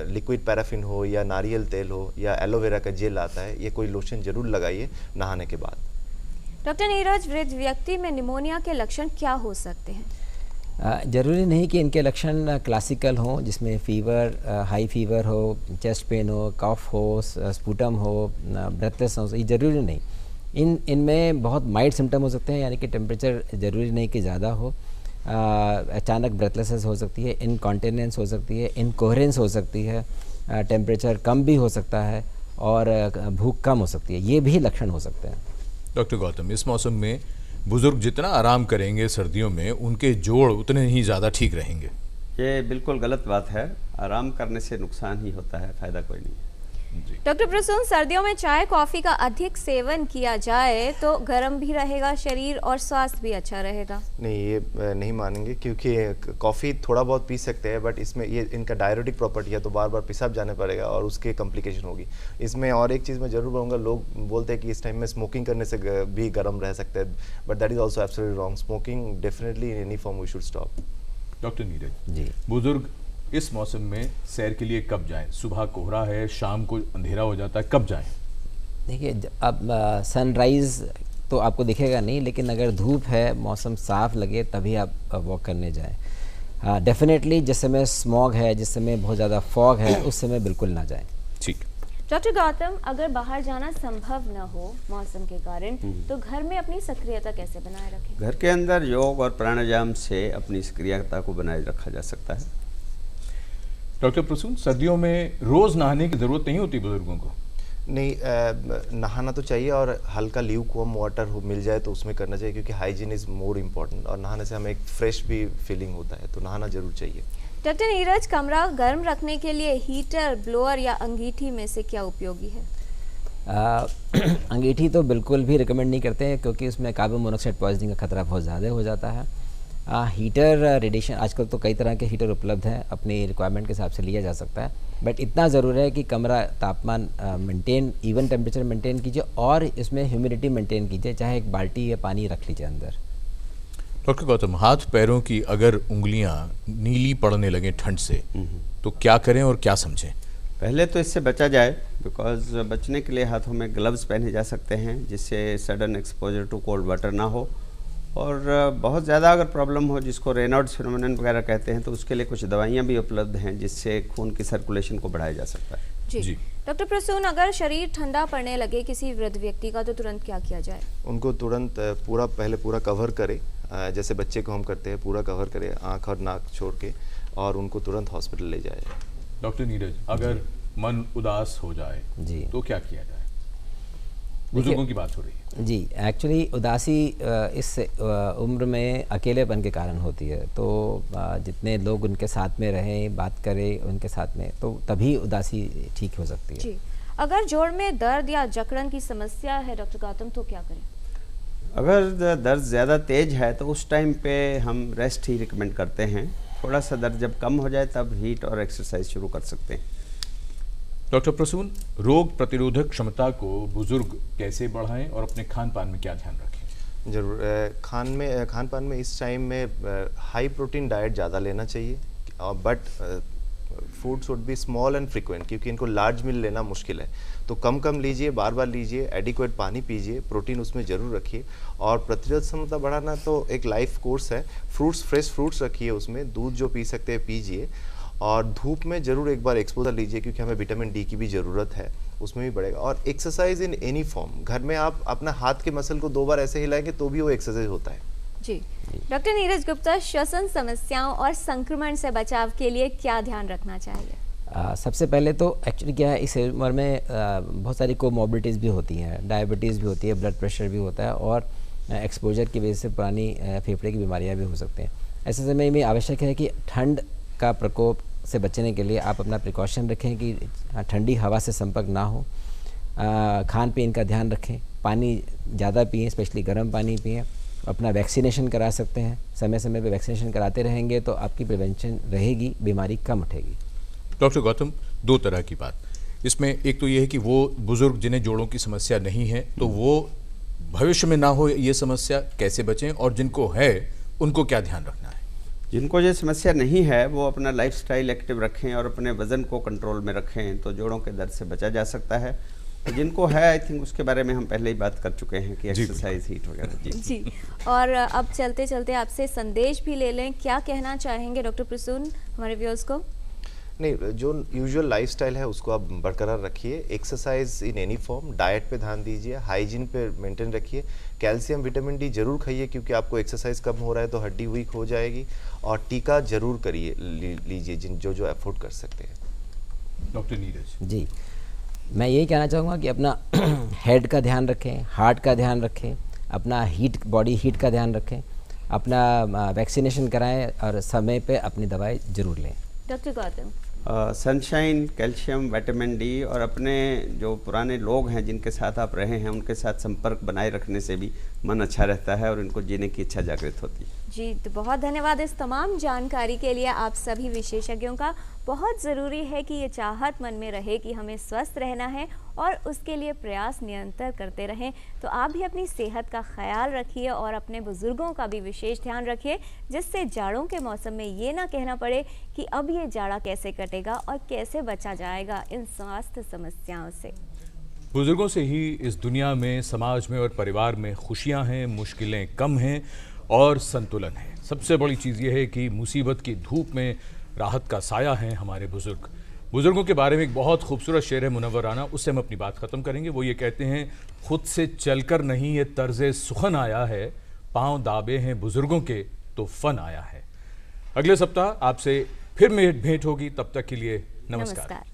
लिक्विड पैराफिन हो या नारियल तेल हो या एलोवेरा का जेल आता है, ये कोई लोशन जरूर लगाइए नहाने के बाद। डॉक्टर नीरज, वृद्ध व्यक्ति में निमोनिया के लक्षण क्या हो सकते हैं? ज़रूरी नहीं कि इनके लक्षण क्लासिकल हों, जिसमें फीवर, हाई फीवर हो, चेस्ट पेन हो, कफ हो, स्पूटम हो, ब्रेथलेस हो, ये ज़रूरी नहीं। इनमें बहुत माइल्ड सिम्टम हो सकते हैं, यानी कि टेम्परेचर ज़रूरी नहीं कि ज़्यादा हो, अचानक ब्रेथलेसनेस हो सकती है, इनकॉन्टिनेंस हो सकती है, इनकोहेरेंस हो सकती है, टेम्परेचर कम भी हो सकता है, और भूख कम हो सकती है, ये भी लक्षण हो सकते हैं। डॉक्टर गौतम, इस मौसम में बुजुर्ग जितना आराम करेंगे सर्दियों में, उनके जोड़ उतने ही ज़्यादा ठीक रहेंगे? ये बिल्कुल गलत बात है। आराम करने से नुकसान ही होता है, फायदा कोई नहीं है। डॉक्टर प्रसून, सर्दियों में चाय कॉफ़ी का अधिक सेवन किया जाए तो गर्म भी रहेगा शरीर और स्वास्थ्य भी अच्छा रहेगा? नहीं, ये नहीं मानेंगे, क्योंकि कॉफ़ी थोड़ा बहुत पी सकते हैं, बट इसमें ये इनका डायरेटिक प्रॉपर्टी है, तो बार बार पेशाब जाने पड़ेगा और उसके कॉम्प्लिकेशन होगी। इसमें और एक चीज़ मैं ज़रूर बोलूँगा, लोग बोलते हैं कि इस टाइम में स्मोकिंग करने से भी गर्म रह सकते हैं, but that is also absolutely wrong. Smoking definitely in any form we should stop. Doctor Neeraj ji, बुजुर्ग इस मौसम में सैर के लिए कब जाएं? सुबह कोहरा है, शाम को अंधेरा हो जाता है, कब जाएं? देखिए, अब सनराइज़ तो आपको दिखेगा नहीं, लेकिन अगर धूप है, मौसम साफ लगे, तभी आप वॉक करने जाएं। डेफिनेटली जिस समय स्मॉग है, जिस समय बहुत ज़्यादा फॉग है, उस समय बिल्कुल ना जाएं। ठीक। डॉक्टर गौतम, अगर बाहर जाना संभव न हो मौसम के कारण, तो घर में अपनी सक्रियता कैसे बनाए रखें? घर के अंदर योग और प्राणायाम से अपनी सक्रियता को बनाए रखा जा सकता है। डॉक्टर प्रसून, सर्दियों में रोज नहाने की जरूरत नहीं होती बुजुर्गों को? नहीं, नहाना तो चाहिए और हल्का ल्यूक वार्म वाटर मिल जाए तो उसमें करना चाहिए, क्योंकि हाइजीन इज़ मोर इम्पॉर्टेंट और नहाने से हमें एक फ्रेश भी फीलिंग होता है, तो नहाना जरूर चाहिए। डॉक्टर नीरज, कमरा गर्म रखने के लिए हीटर, ब्लोअर या अंगीठी में से क्या उपयोगी है? अंगीठी तो बिल्कुल भी रिकमेंड नहीं करते हैं, क्योंकि उसमें कार्बन मोनोऑक्साइड पॉइजनिंग का खतरा बहुत ज़्यादा हो जाता है। हीटर रेडिएशन, आजकल तो कई तरह के हीटर उपलब्ध हैं, अपनी रिक्वायरमेंट के हिसाब से लिया जा सकता है, बट इतना ज़रूर है कि कमरा तापमान मेंटेन, इवन टेम्परेचर मेंटेन कीजिए और इसमें ह्यूमिडिटी मेंटेन कीजिए, चाहे एक बाल्टी या पानी रख लीजिए अंदर। डॉक्टर गौतम, हाथ पैरों की अगर उंगलियां नीली पड़ने लगे ठंड से, तो क्या करें और क्या समझें? पहले तो इससे बचा जाए, बिकॉज बचने के लिए हाथों में ग्लव्स पहने जा सकते हैं, जिससे sudden exposure to cold water ना हो। और बहुत ज़्यादा अगर प्रॉब्लम हो, जिसको रेनॉल्ड्स फिनोमेनन वगैरह कहते हैं, तो उसके लिए कुछ दवाइयाँ भी उपलब्ध हैं, जिससे खून की सर्कुलेशन को बढ़ाया जा सकता है। जी। डॉक्टर प्रसून, अगर शरीर ठंडा पड़ने लगे किसी वृद्ध व्यक्ति का, तो तुरंत क्या किया जाए? उनको तुरंत पहले पूरा कवर करें, जैसे बच्चे को हम करते हैं, पूरा कवर करें आँख और नाक छोड़ के, और उनको तुरंत हॉस्पिटल ले जाए। डॉक्टर नीरज, अगर मन उदास हो जाए जी, तो क्या किया जाए? बुजुर्गों की बात हो रही है। जी, एक्चुअली उदासी इस उम्र में अकेलेपन के कारण होती है, तो जितने लोग उनके साथ में रहें, बात करें उनके साथ में, तो तभी उदासी ठीक हो सकती है। जी। अगर जोड़ में दर्द या जकड़न की समस्या है डॉक्टर गौतम, तो क्या करें? अगर दर्द ज़्यादा तेज है तो उस टाइम पे हम रेस्ट ही रिकमेंड करते हैं। थोड़ा सा दर्द जब कम हो जाए तब हीट और एक्सरसाइज शुरू कर सकते हैं। डॉक्टर प्रसून, रोग प्रतिरोधक क्षमता को बुजुर्ग कैसे बढ़ाएं और अपने खान पान में क्या ध्यान रखें? जरूर, खान पान में इस टाइम में हाई प्रोटीन डाइट ज़्यादा लेना चाहिए, but foods would be small and frequent, क्योंकि इनको लार्ज मील लेना मुश्किल है, तो कम लीजिए, बार बार लीजिए, एडिक्वेट पानी पीजिए, प्रोटीन उसमें ज़रूर रखिए। और प्रतिरोध क्षमता बढ़ाना तो एक लाइफ कोर्स है, फ्रूट्स, फ्रेश फ्रूट्स रखिए, उसमें दूध जो पी सकते हैं पीजिए, और धूप में ज़रूर एक बार एक्सपोजर लीजिए, क्योंकि हमें विटामिन डी की भी ज़रूरत है, उसमें भी बढ़ेगा। और एक्सरसाइज इन एनी फॉर्म, घर में आप अपना हाथ के मसल को 2 बार ऐसे हिलाएंगे तो भी वो एक्सरसाइज होता है। जी। डॉक्टर नीरज गुप्ता, श्वसन समस्याओं और संक्रमण से बचाव के लिए क्या ध्यान रखना चाहिए? सबसे पहले तो एक्चुअली क्या है, इस उम्र में बहुत सारी कोमॉर्बिडिटीज़ भी होती हैं, डायबिटीज़ भी होती है, ब्लड प्रेशर भी होता है, और एक्सपोजर की वजह से पुरानी फेफड़े की बीमारियां भी हो सकती हैं। ऐसे समय में आवश्यक है कि ठंड का प्रकोप से बचने के लिए आप अपना प्रिकॉशन रखें कि ठंडी हवा से संपर्क ना हो, खान पीन का ध्यान रखें, पानी ज़्यादा पिएं, स्पेशली गर्म पानी पिएं, अपना वैक्सीनेशन करा सकते हैं, समय समय पे वैक्सीनेशन कराते रहेंगे तो आपकी प्रिवेंशन रहेगी, बीमारी कम उठेगी। डॉक्टर गौतम, 2 तरह की बात इसमें, एक तो ये है कि वो बुजुर्ग जिन्हें जोड़ों की समस्या नहीं है, तो वो भविष्य में ना हो ये समस्या, कैसे बचें, और जिनको है उनको क्या ध्यान रखना है? जिनको ये समस्या नहीं है वो अपना लाइफस्टाइल एक्टिव रखें और अपने वज़न को कंट्रोल में रखें, तो जोड़ों के दर्द से बचा जा सकता है। तो जिनको है, आई थिंक उसके बारे में हम पहले ही बात कर चुके हैं कि एक्सरसाइज, हीट वगैरह। जी। और अब चलते चलते आपसे संदेश भी ले लें, क्या कहना चाहेंगे डॉक्टर प्रसून हमारे व्यूअर्स को? नहीं, जो यूजुअल लाइफस्टाइल है उसको आप बरकरार रखिए, exercise in any form, diet पे ध्यान दीजिए, हाइजीन पे मेंटेन रखिए, कैल्शियम विटामिन डी जरूर खाइए, क्योंकि आपको एक्सरसाइज कम हो रहा है तो हड्डी वीक हो जाएगी, और टीका जरूर करिए, लीजिए जो अफोर्ड कर सकते हैं। डॉक्टर नीरज जी, मैं यही कहना चाहूँगा कि अपना हेड का ध्यान रखें, हार्ट का ध्यान रखें, अपना बॉडी हीट का ध्यान रखें, अपना वैक्सीनेशन कराएं और समय पे अपनी दवाई जरूर लें। Doctor Gautam? Sunshine, calcium, vitamin D, और अपने जो पुराने लोग हैं जिनके साथ आप रहे हैं उनके साथ संपर्क बनाए रखने से भी मन अच्छा रहता है और इनको जीने की इच्छा जागृत होती है। जी, तो बहुत धन्यवाद इस तमाम जानकारी के लिए आप सभी विशेषज्ञों का। बहुत ज़रूरी है कि ये चाहत मन में रहे कि हमें स्वस्थ रहना है और उसके लिए प्रयास निरंतर करते रहें। तो आप भी अपनी सेहत का ख्याल रखिए और अपने बुजुर्गों का भी विशेष ध्यान रखिए, जिससे जाड़ों के मौसम में ये ना कहना पड़े कि अब ये जाड़ा कैसे कटेगा और कैसे बचा जाएगा इन स्वास्थ्य समस्याओं से। बुजुर्गों से ही इस दुनिया में, समाज में और परिवार में खुशियां हैं, मुश्किलें कम हैं और संतुलन है। सबसे बड़ी चीज़ ये है कि मुसीबत की धूप में राहत का साया है हमारे बुजुर्ग। बुजुर्गों के बारे में एक बहुत खूबसूरत शेर है मुनव्वर राना, उससे हम अपनी बात खत्म करेंगे। वो ये कहते हैं, खुद से चलकर नहीं ये तर्ज़े सुखन आया है, पांव दाबे हैं बुजुर्गों के तो फन आया है। अगले सप्ताह आपसे फिर भेंट होगी, तब तक के लिए नमस्कार।